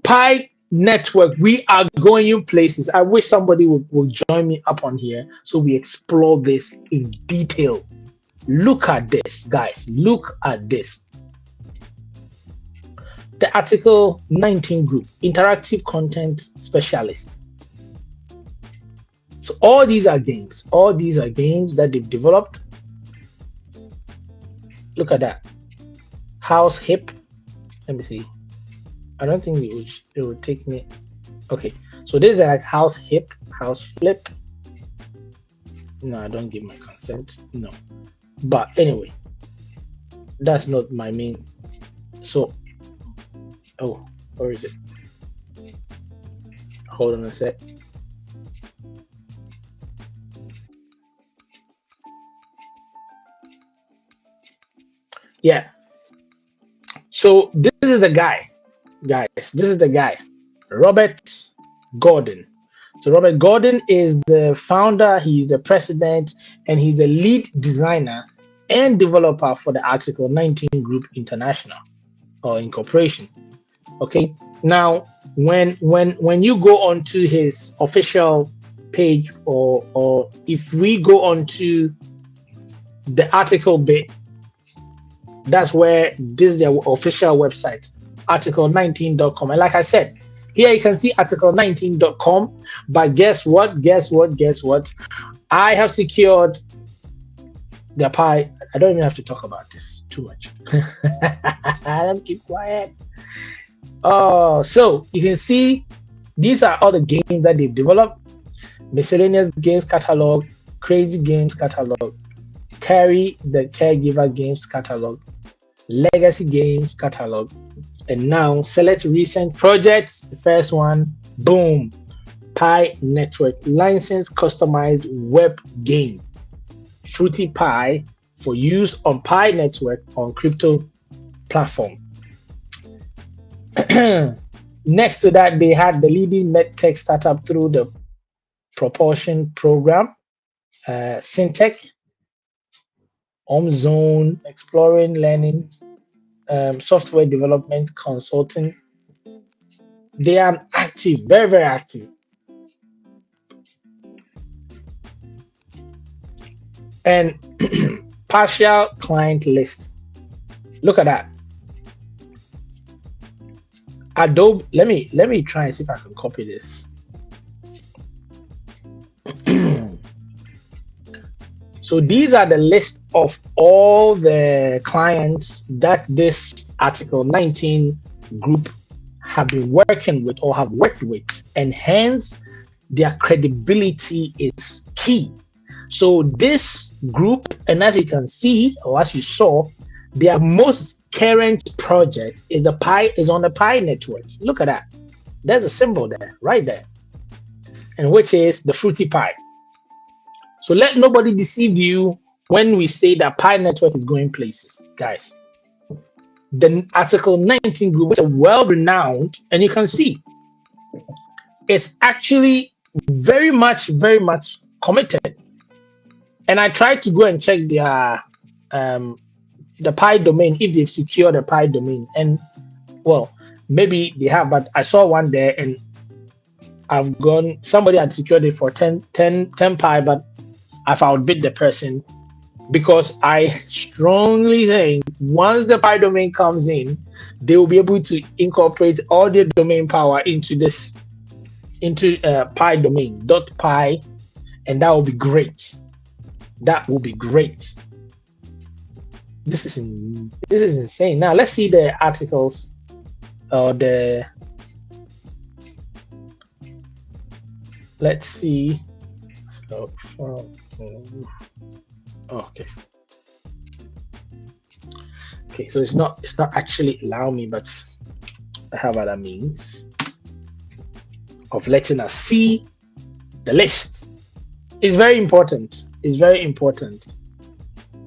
Pi Network, we are going in places. I wish somebody would join me up on here so we explore this in detail. Look at this, guys. Look at this. The Article 19 Group, interactive content specialists. So all these are games. All these are games that they've developed. Look at that. House Hip. Let me see. I don't think it would take me. Okay, so this is like House Hip, House Flip. No, I don't give my consent. No, but anyway, that's not my main. So, oh, where is it? Hold on a sec. Yeah. So this is the guy. Guys, this is the guy, Robert Gordon. So Robert Gordon is the founder, he's the president, and he's the lead designer and developer for the Article 19 Group International or Incorporation. Okay, now when you go onto his official page, or if we go onto the article bit, that's where this is their official website, article19.com. And like I said, here you can see article19.com. But guess what? I have secured the Pi. I don't even have to talk about this too much. I'll keep quiet. Oh, so you can see these are all the games that they've developed. Miscellaneous games catalog, crazy games catalog, carry the caregiver games catalog, legacy games catalog, and now select recent projects. The first one, boom, Pi Network, licensed customized web game, Fruity Pi, for use on Pi Network on crypto platform. Next to that, they had the leading medtech startup through the propulsion program, Syntech, Zone, exploring learning, software development, consulting. They are active, very, very active. And partial client list. Look at that. Adobe, let me try and see if I can copy this. So these are the list of all the clients that this Article 19 group have been working with or have worked with, and hence their credibility is key. So this group, and as you can see, or as you saw, their most current project is on the Pi Network. Look at that. There's a symbol there, right there, and which is the Fruity Pi. So let nobody deceive you when we say that Pi Network is going places, guys. The Article 19 group, which is well-renowned, and you can see, is actually very much committed. And I tried to go and check their the Pi domain, if they've secured the Pi domain. And well, maybe they have, but I saw one there, and somebody had secured it for 10 Pi, but I've outbid the person because I strongly think once the Pi domain comes in, they will be able to incorporate all their domain power into this into Pi domain dot Pi, and that will be great. That will be great. This is insane. Now let's see the articles or the. Let's see. So okay. Okay, so it's not actually allowing me, but I have other means of letting us see the list. It's very important. It's very important.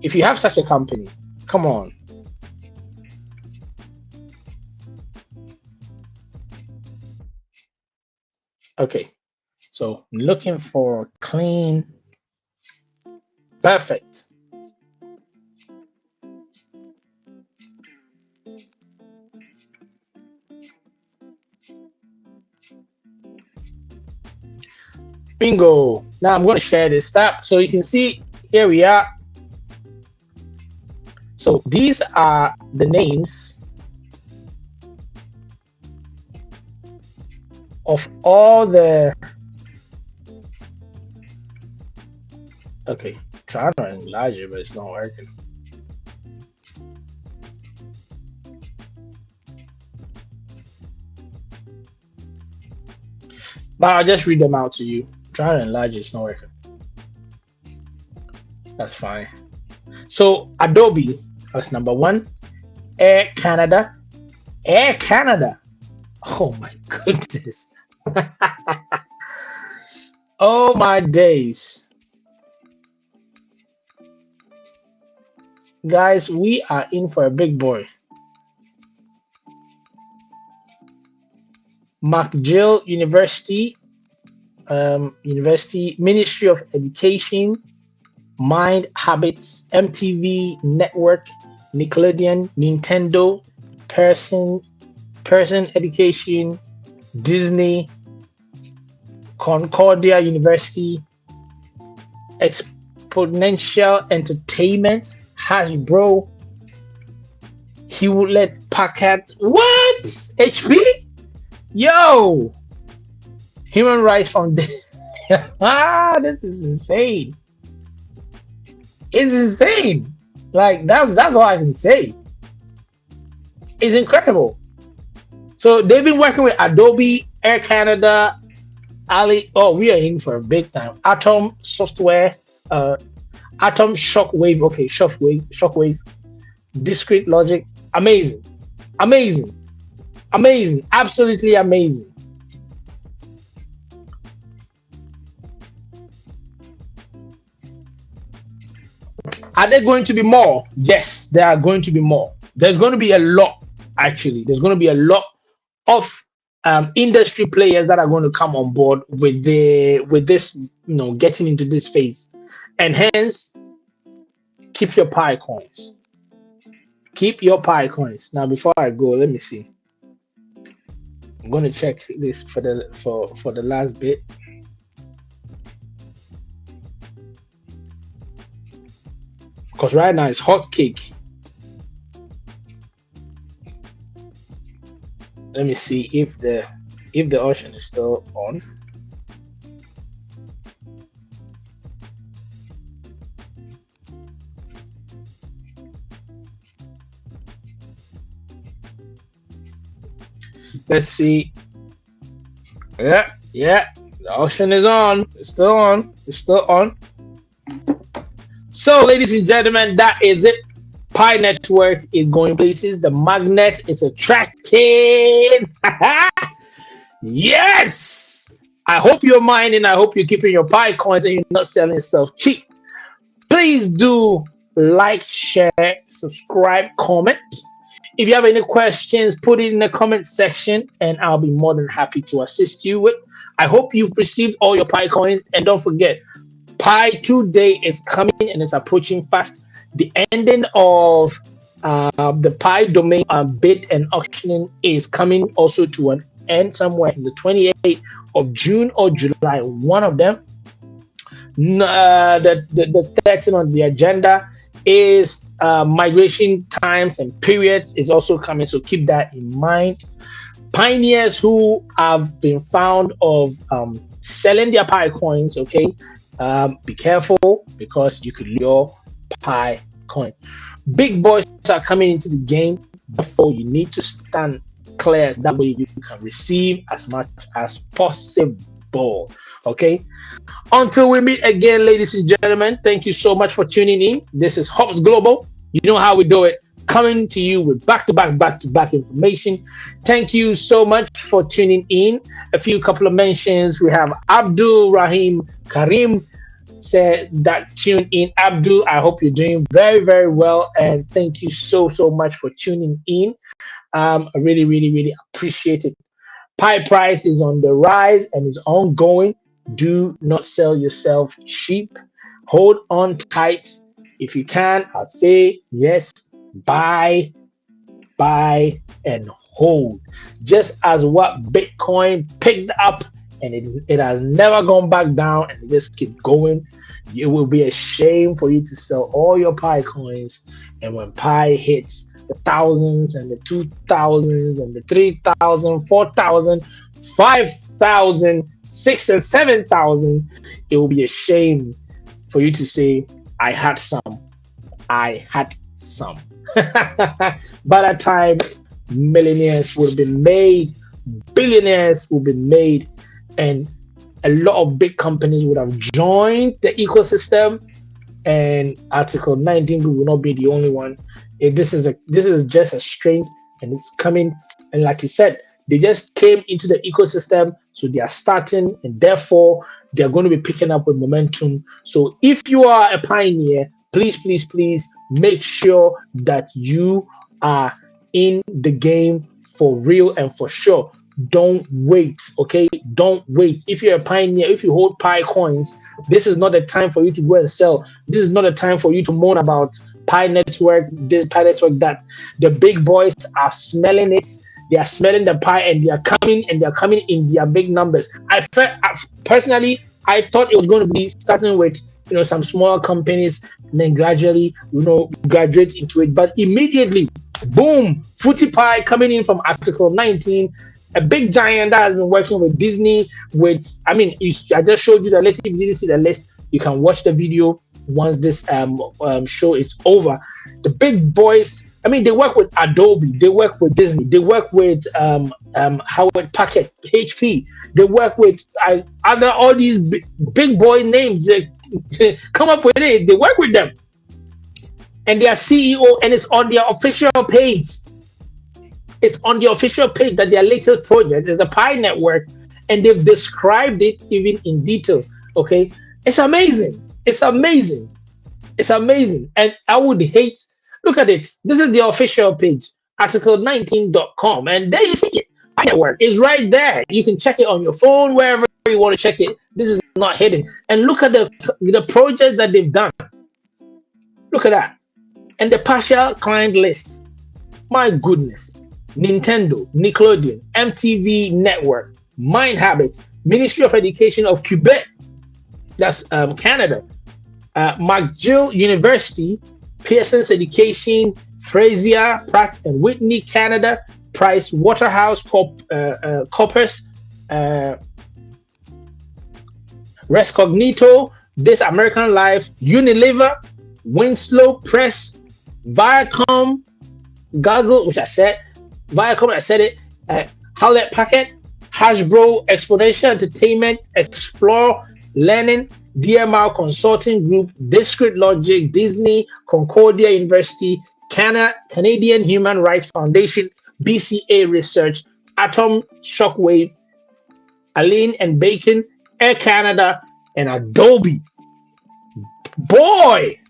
If you have such a company, come on. Okay, so I'm looking for clean, perfect. Bingo. Now I'm going to share this tab so you can see. Here we are. So these are the names of all the. Okay, trying to enlarge it, but it's not working. But I'll just read them out to you. Trying to enlarge it's not working. That's fine. So Adobe was number one. Air Canada. Air Canada. Oh my goodness. Oh my days. Guys, we are in for a big boy. McGill University, Ministry of Education, Mind Habits, MTV Network, Nickelodeon, Nintendo, Person Education, Disney, Concordia University, Exponential Entertainment, Hasbro, Hewlett Packard, what? HP? Yo, Human Rights Foundation. This is insane. It's insane. Like that's all I can say. It's incredible. So they've been working with Adobe, Air Canada, Ali. Oh, we are in for a big time. Atom Software, Atom Shockwave. Okay, Shockwave, Discrete Logic. Amazing, amazing. Amazing, absolutely amazing. Are there going to be more? Yes, there are going to be more. There's going to be a lot, actually. There's going to be a lot of industry players that are going to come on board with this, getting into this phase. And hence, keep your Pi coins. Keep your Pi coins. Now, before I go, let me see. I'm going to check this for the last bit. Because right now it's hot cake. Let me see if the ocean is still on. Let's see. Yeah, the auction is on. It's still on. It's still on. So, ladies and gentlemen, that is it. Pi Network is going places. The magnet is attracting. Yes! I hope you're mining. I hope you're keeping your Pi coins and you're not selling yourself cheap. Please do like, share, subscribe, comment. If you have any questions, put it in the comment section and I'll be more than happy to assist you with. I hope you've received all your Pi coins, and don't forget, Pi 2 Day is coming and it's approaching fast. The ending of the Pi domain bid and auctioning is coming also to an end somewhere in the 28th of June or July, one of them. The third thing on the agenda is migration times and periods is also coming, so keep that in mind. Pioneers who have been found of selling their Pi coins, okay, be careful because you could lose your Pi coin. Big boys are coming into the game, therefore you need to stand clear. That way you can receive as much as possible. Okay. Until we meet again, ladies and gentlemen, thank you so much for tuning in. This is Hops Global. You know how we do it. Coming to you with back-to-back information. Thank you so much for tuning in. A couple of mentions. We have Abdul Rahim Karim said that tune in. Abdul, I hope you're doing very, very well. And thank you so much for tuning in. I really appreciate it. Pi price is on the rise and is ongoing. Do not sell yourself cheap. Hold on tight. If you can, I'll say yes. Buy, and hold. Just as what Bitcoin picked up and it has never gone back down and it just keep going. It will be a shame for you to sell all your Pi coins, and when Pi hits the thousands and the 2,000s and the 3,000, 4,000, 5,000, 6,000 and 7,000, it will be a shame for you to say, I had some. By that time, millionaires will be made, billionaires will be made, and a lot of big companies would have joined the ecosystem. And Article 19 will not be the only one. This is just a strength, and it's coming. And like you said, they just came into the ecosystem, so they are starting, and therefore they are going to be picking up with momentum. So if you are a pioneer, please make sure that you are in the game for real and for sure. Don't wait, okay? Don't wait. If you're a pioneer, if you hold Pi coins, this is not the time for you to go and sell. This is not a time for you to moan about Pi network, this Pi network, that. The big boys are smelling it. They are smelling the Pi, and they are coming in their big numbers. Personally, I thought it was going to be starting with some smaller companies and then gradually graduate into it. But immediately, boom, Footy Pi coming in from Article 19, a big giant that has been working with Disney. I just showed you the list. If you didn't see the list, you can watch the video once this show is over. The big boys, they work with Adobe, they work with Disney, they work with Hewlett Packard, HP, they work with all these big boy names. They come up with it, they work with them, and their CEO, and it's on their official page. It's on the official page that their latest project is the Pi network, and they've described it even in detail. Okay, it's amazing. And I would hate. Look at it. This is the official page, article19.com, and there you see it. Pi network is right there. You can check it on your phone, wherever you want to check it. This is not hidden. And look at the project that they've done. Look at that, and the partial client list. My goodness. Nintendo, Nickelodeon, MTV Network, Mind Habits, Ministry of Education of Quebec, that's Canada, McGill University, Pearson's Education, Fraser, Pratt and Whitney, Canada, Price Waterhouse Coopers, Rescognito, This American Life, Unilever, Winslow Press, Viacom, Goggle, which I said, Viacom, I said it, Hewlett Packard, Hasbro, Exponential Entertainment, Explore Learning, DMR Consulting Group, Discrete Logic, Disney, Concordia University, Canadian Human Rights Foundation, BCA Research, Atom Shockwave, Aline and Bacon, Air Canada, and Adobe. Boy,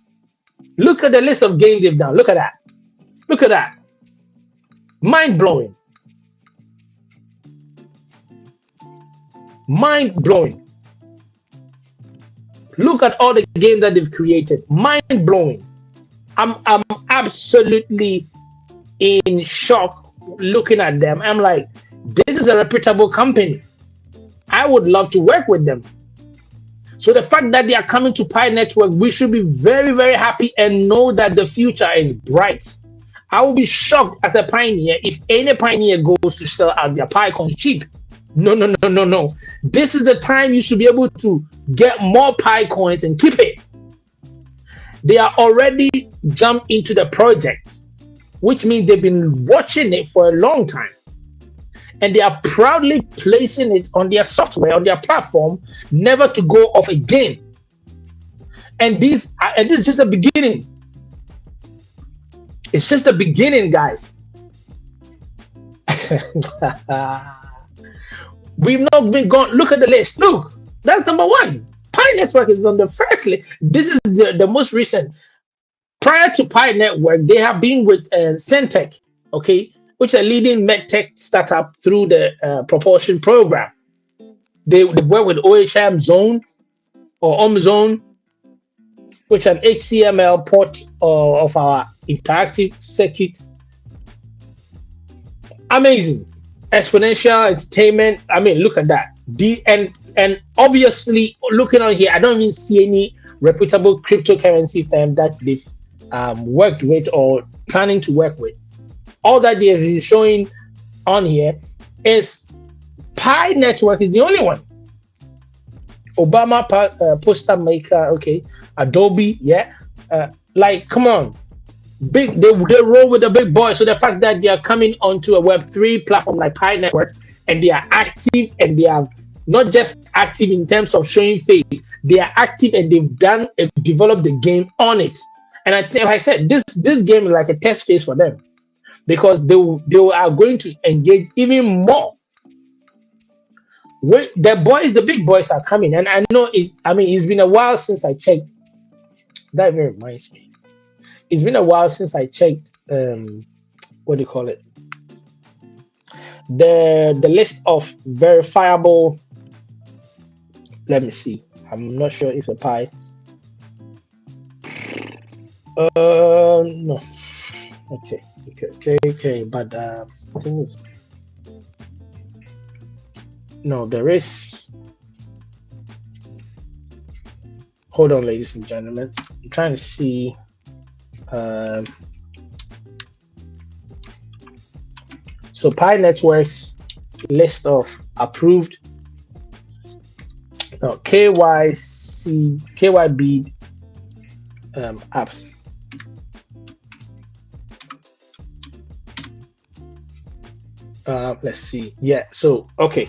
look at the list of games they've done. Look at that. Mind-blowing. Look at all the games that they've created. Mind-blowing. I'm absolutely in shock looking at them. I'm like, this is a reputable company. I would love to work with them. So the fact that they are coming to Pi Network, we should be very, very happy and know that the future is bright. I will be shocked as a pioneer if any pioneer goes to sell out their Pi coins cheap. No, no, no, no, no. This is the time you should be able to get more Pi coins and keep it. They are already jumped into the project, which means they've been watching it for a long time. And they are proudly placing it on their software, on their platform, never to go off again. And this is just the beginning. It's just the beginning, guys. We've not been gone. Look at the list. Look, that's number one. Pi Network is on the first list. This is the most recent. Prior to Pi Network, they have been with Centec, okay, which is a leading medtech startup through the propulsion program. They work with OHM Zone or OmZone, which is an HCML port of our interactive circuit. Amazing. Exponential entertainment. I mean, look at that. And obviously, looking on here, I don't even see any reputable cryptocurrency firm that they've worked with or planning to work with. All that they're showing on here is Pi Network is the only one. Obama poster maker, okay. Adobe, yeah. Like, come on. Big, they roll with the big boys. So the fact that they are coming onto a Web3 platform like Pi Network and they are active, and they are not just active in terms of showing face, they are active and they've developed the game on it. And I think, like I said, this game is like a test phase for them, because they are going to engage even more. The big boys are coming, and I know it. I mean, it's been a while since I checked. That very reminds me. It's been a while since I checked. What do you call it? The list of verifiable. Let me see. I'm not sure if a Pi. No. Okay. But I think it's. No, there is. Hold on, ladies and gentlemen. I'm trying to see. So Pi Network's list of approved KYB apps. Let's see. Yeah. So okay.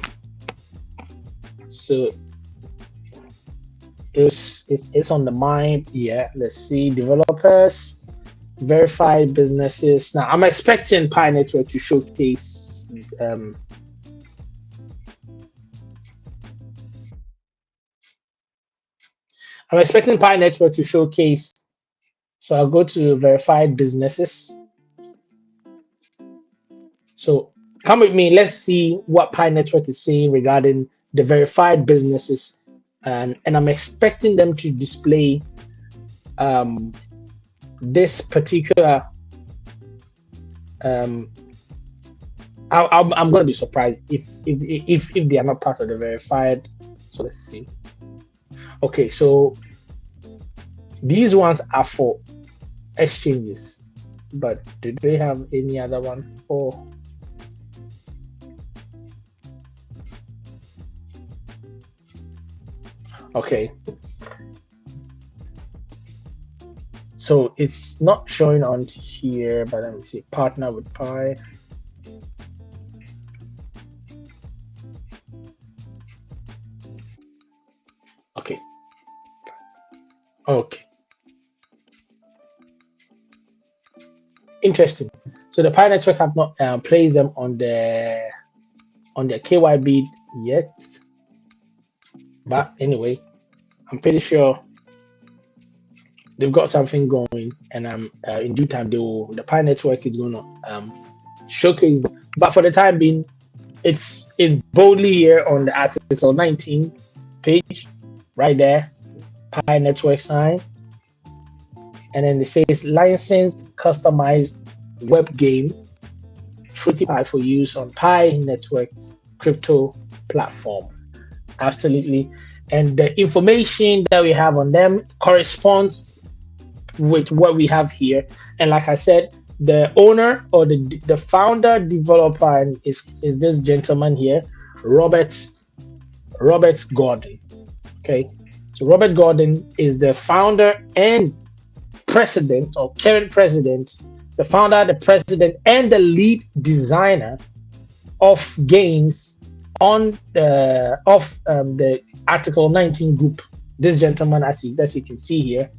So it's on the mind. Yeah. Let's see. Developers. Verified businesses. Now I'm expecting Pi Network to showcase I'm expecting Pi Network to showcase. So I'll go to verified businesses. So come with me. Let's see what Pi Network is saying regarding the verified businesses, and I'm expecting them to display this particular I'm going to be surprised if they are not part of the verified. So let's see. Okay, so these ones are for exchanges, but do they have any other one for? Okay. So it's not showing on here, but let me see. Partner with Pi. Okay. Okay. Interesting. So the Pi Network have not placed them on their KYB yet. But anyway, I'm pretty sure they've got something going, and in due time the Pi Network is gonna showcase them. But for the time being, it's boldly here on the article 19 page, right there, Pi Network sign, and then it says licensed customized web game Fruity Pi for use on Pi Network's crypto platform. Absolutely. and the information that we have on them corresponds with what we have here. And like I said, the owner or the founder developer is this gentleman here, Robert Gordon. Okay, so Robert Gordon is the founder and president, or current president, the founder, the president, and the lead designer of games on the Article 19 group. This gentleman, as you can see here,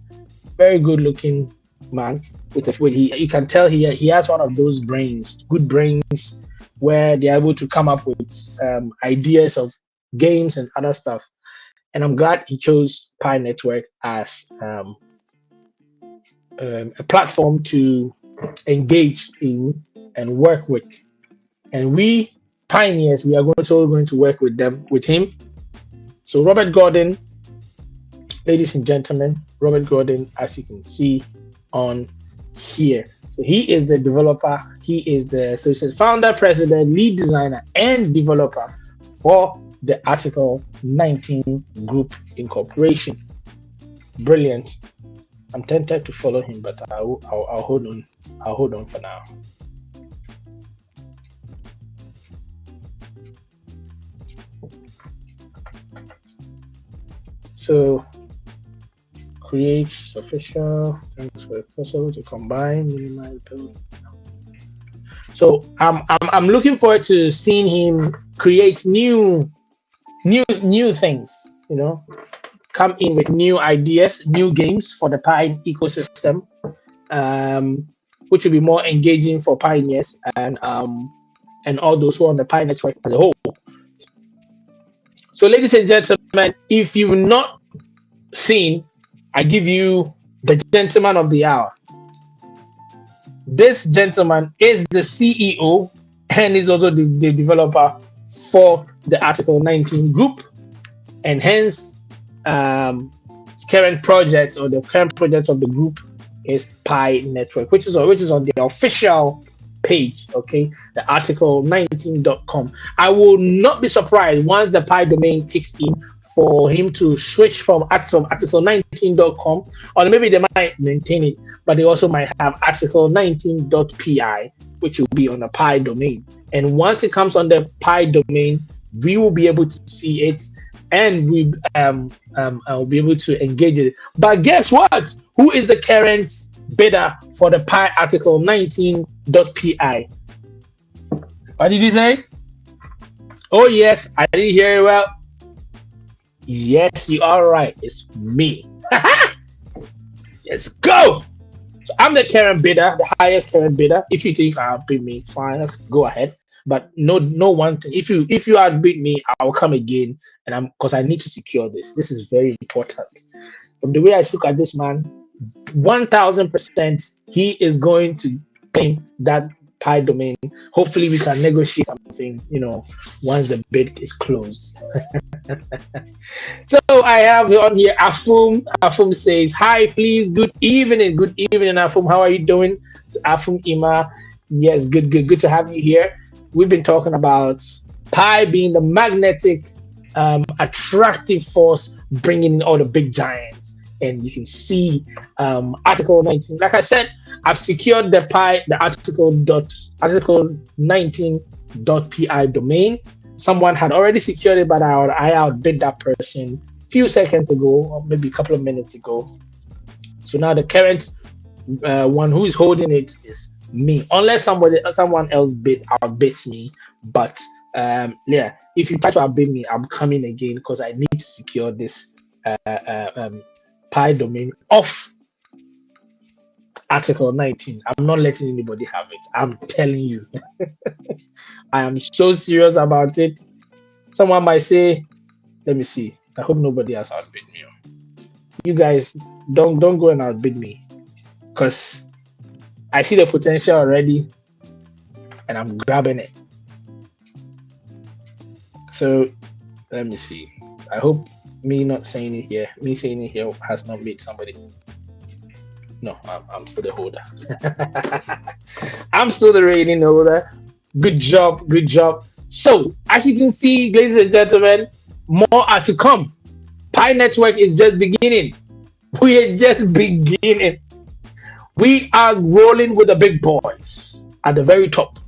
very good looking man. You can tell he has one of those good brains, where they're able to come up with ideas of games and other stuff. And I'm glad he chose Pi Network as a platform to engage in and work with. And we pioneers, we are going to work with him. So Robert Gordon, ladies and gentlemen, Robert Gordon, as you can see on here. So he is the developer. He says founder, president, lead designer, and developer for the Article 19 Group Incorporation. Brilliant. I'm tempted to follow him, but I'll hold on. I'll hold on for now. So create official thanks for possible to combine minimize build. So I'm looking forward to seeing him create new things, come in with new ideas, new games for the Pi ecosystem, which will be more engaging for pioneers and all those who are on the Pi network as a whole. So, ladies and gentlemen, if you've not seen, I give you the gentleman of the hour. This gentleman is the CEO and is also the developer for the Article 19 group, and hence current project or the current project of the group is Pi Network, which is on the official page, okay, the article19.com. I will not be surprised once the Pi domain kicks in for him to switch from article19.com, or maybe they might maintain it, but they also might have article19.pi, which will be on the Pi domain. And once it comes on the Pi domain, we will be able to see it, and we will be able to engage it. But guess what? Who is the current bidder for the Pi article 19.pi? What did you say? Oh yes, I didn't hear you well. Yes, you are right. It's me. Let's go. So I'm the current bidder, the highest current bidder. If you think I'll beat me, fine, let's go ahead. But no one thing. If you outbid me, I'll come again, and because I need to secure this. This is very important. From the way I look at this man, 1000%, he is going to claim that Pi domain. Hopefully, we can negotiate something, once the bid is closed. So I have on here Afum. Afum says, "Hi, please. Good evening, Afum. How are you doing?" So Afum Ima, yes, good to have you here. We've been talking about Pi being the magnetic, attractive force, bringing in all the big giants. And you can see Article 19. Like I said, I've secured the Pi, the article19.pi domain. Someone had already secured it, but I outbid that person a few seconds ago, or maybe a couple of minutes ago. So now the current one who is holding it is me, unless someone else outbids me. But yeah, if you try to outbid me, I'm coming again because I need to secure this Pi domain off Article 19. I'm not letting anybody have it. I'm telling you. I am so serious about it. Someone might say, let me see. I hope nobody has outbid me. You guys don't go and outbid me, because I see the potential already and I'm grabbing it. So let me see. I hope me saying it here has not made somebody. No, I'm still the holder. I'm still the rating holder. Good job. So, as you can see, ladies and gentlemen, more are to come. Pi Network is just beginning. We are just beginning. We are rolling with the big boys at the very top.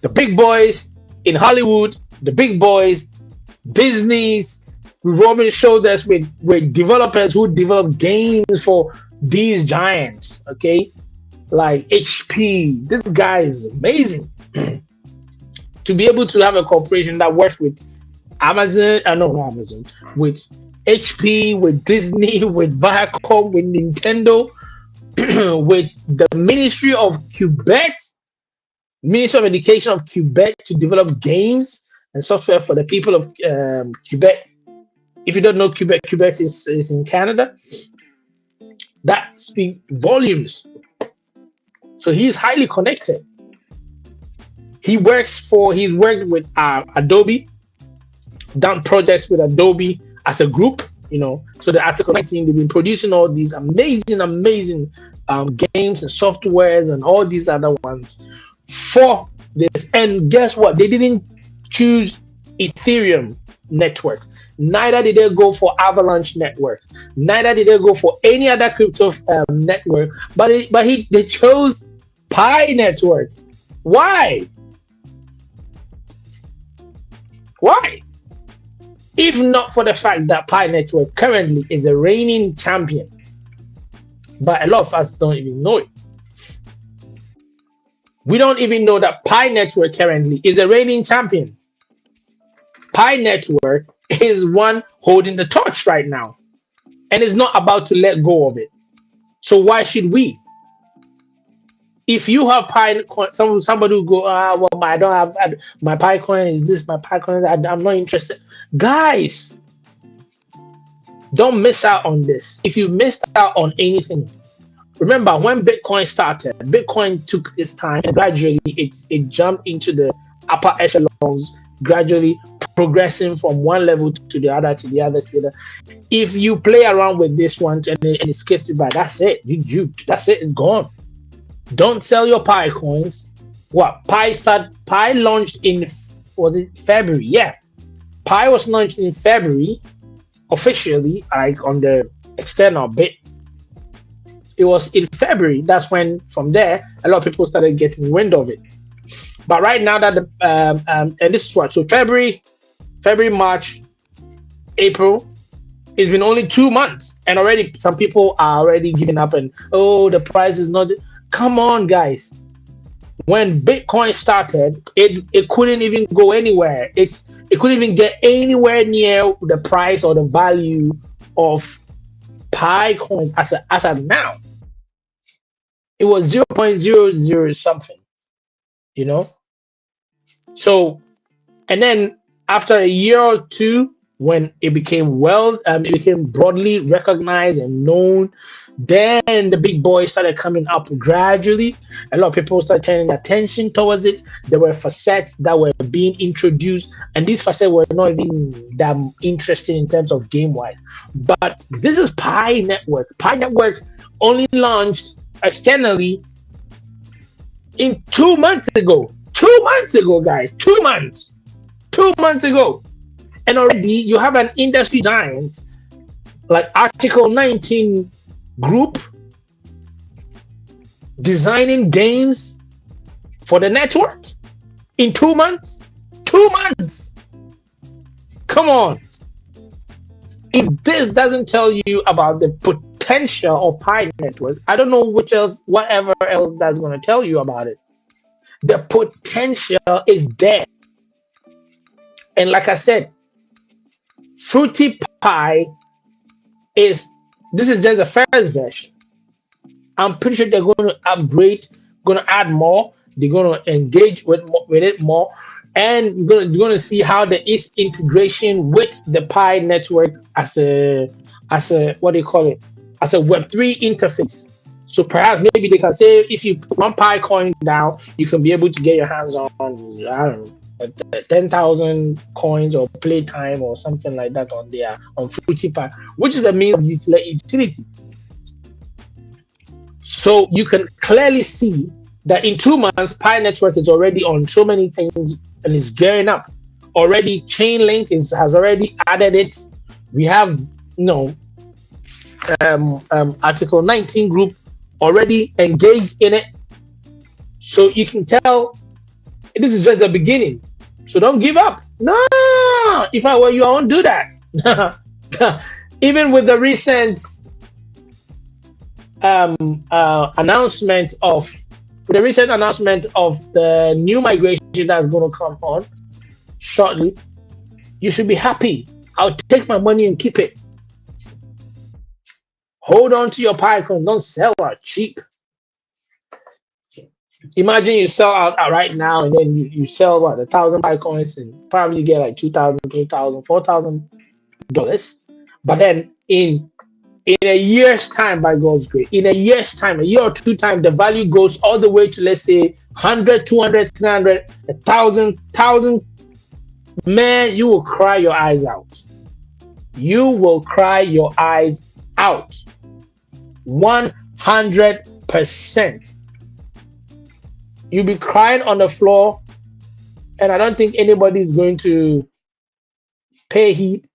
The big boys in Hollywood, the big boys, Disney's rubbing shoulders with developers who develop games for these giants. Okay, like HP. This guy is amazing. To be able to have a corporation that works with Amazon, not Amazon, with HP, with Disney, with Viacom, with Nintendo, with the Ministry of Quebec, Ministry of Education of Quebec to develop games and software for the people of Quebec. If you don't know Quebec, Quebec is in Canada. That speaks volumes. So he is highly connected. He's worked with Adobe, done projects with Adobe as a group, So the Article 19, they've been producing all these amazing games and softwares and all these other ones for this. And guess what? They didn't choose Ethereum network. Neither did they go for Avalanche network. Neither did they go for any other crypto network. But they chose Pi network. Why? Why? If not for the fact that Pi Network currently is a reigning champion, but a lot of us don't even know it. We don't even know that Pi Network currently is a reigning champion. Pi Network is one holding the torch right now and is not about to let go of it. So why should we? If you have Pi coin, somebody will go, well, I don't have my Pi coin is this, my Pi coin, I'm not interested. Guys, don't miss out on this. If you missed out on anything, remember when Bitcoin started, Bitcoin took its time and gradually it jumped into the upper echelons, gradually progressing from one level to the other, to the other, to the other. If you play around with this one and it skips it by, that's it. That's it, it's gone. Don't sell your Pi coins. What? Pi launched in, was it February? Yeah. Pi was launched in February, officially, like on the external bit. It was in February. That's when, from there, a lot of people started getting wind of it. But right now that and this is what, so February, March, April, it's been only 2 months, and already some people are already giving up and, oh, the price is not. Come on, guys. When Bitcoin started, it couldn't even go anywhere. It couldn't even get anywhere near the price or the value of Pi coins as of now. It was 0.00 something, So, and then after a year or two, when it became it became broadly recognized and known, then the big boys started coming up gradually. A lot of people started turning attention towards it. There were facets that were being introduced, and these facets were not even that interesting in terms of game-wise. But this is Pi Network. Pi Network only launched externally in 2 months ago. 2 months ago, guys. 2 months. 2 months ago. And already you have an industry giant like Article 19 Group designing games for the network in 2 months. 2 months. Come on. If this doesn't tell you about the potential of Pi Network, I don't know whatever else that's going to tell you about it. The potential is there. And like I said, Fruity Pi this is just the first version. I'm pretty sure they're going to upgrade, going to add more. They're going to engage with it more, and you're going to see how there is integration with the Pi network as a what do you call it? As a Web3 interface. So perhaps maybe they can say if you put one Pi coin down, you can be able to get your hands on, I don't know, 10,000 coins or playtime or something like that on Fruity Pi, which is a means of utility. So you can clearly see that in 2 months, Pi Network is already on so many things and is gearing up. Already, Chainlink has already added it. We have no, Article 19 group already engaged in it. So you can tell this is just the beginning. So don't give up. No, if I were you, I won't do that. Even with the recent announcement of the new migration that's going to come on shortly, you should be happy. I'll take my money and keep it. Hold on to your PiCoin. Don't sell out cheap. Imagine you sell out right now and then you sell what, 1,000 PiCoins and probably get like $2,000, $3,000, $4,000. But then in a year's time, by God's grace, in a year's time, a year or two time, the value goes all the way to, let's say, 100, 200, 300, 1,000. Man, you will cry your eyes out. You will cry your eyes out. 100%. You'll be crying on the floor, and I don't think anybody's going to pay heed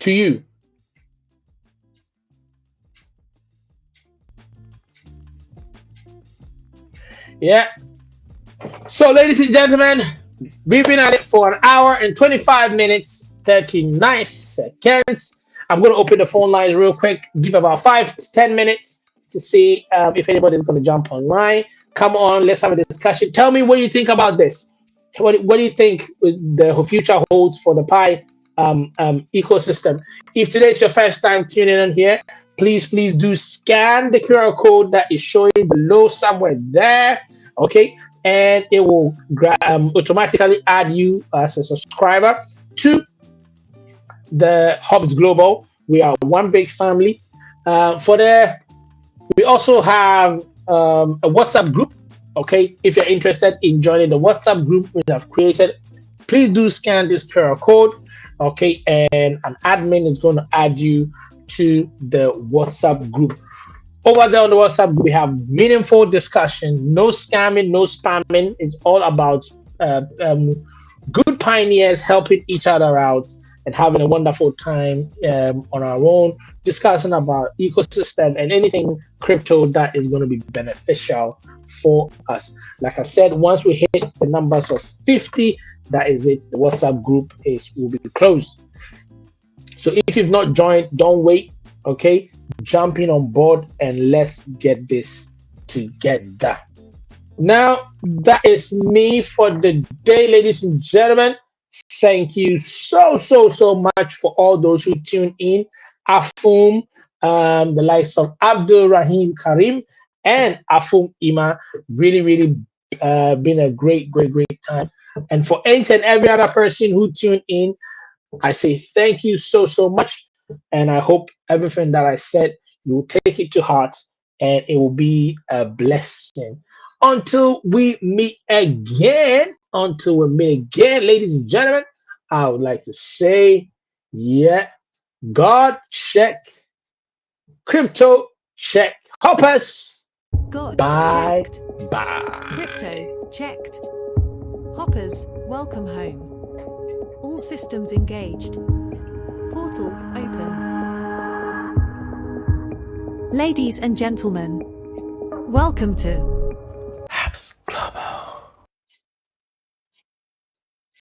to you. Yeah. So, ladies and gentlemen, we've been at it for 1 hour and 25 minutes, 39 seconds. I'm going to open the phone lines real quick, give about 5 to 10 minutes to see if anybody's going to jump online. Come on, let's have a discussion. Tell me what you think about this. What do you think the future holds for the Pi ecosystem? If today's your first time tuning in here, please do scan the QR code that is showing below somewhere there, okay? And it will automatically add you as a subscriber to the Hubs Global. We are one big family. We also have a WhatsApp group. Okay, if you're interested in joining the WhatsApp group we have created, please do scan this QR code. Okay, and an admin is going to add you to the WhatsApp group. Over there on the WhatsApp group, we have meaningful discussion, no scamming, no spamming. It's all about good pioneers helping each other out and having a wonderful time on our own, discussing about ecosystem and anything crypto that is going to be beneficial for us. Like I said, once we hit the numbers of 50, that is it. The WhatsApp group will be closed. So if you've not joined, don't wait. Okay, jump in on board and let's get this together. Now, that is me for the day, ladies and gentlemen. Thank you so much for all those who tune in. Afum, the likes of Abdul Rahim Karim and Afum Ima, really been a great time. And for each and every other person who tuned in, I say thank you so much. And I hope everything that I said, you will take it to heart and it will be a blessing. Until we meet again, ladies and gentlemen, I would like to say, yeah, God check, crypto check, hoppers. God bye checked. Bye. Crypto checked. Hoppers, welcome home. All systems engaged. Portal open. Ladies and gentlemen, welcome to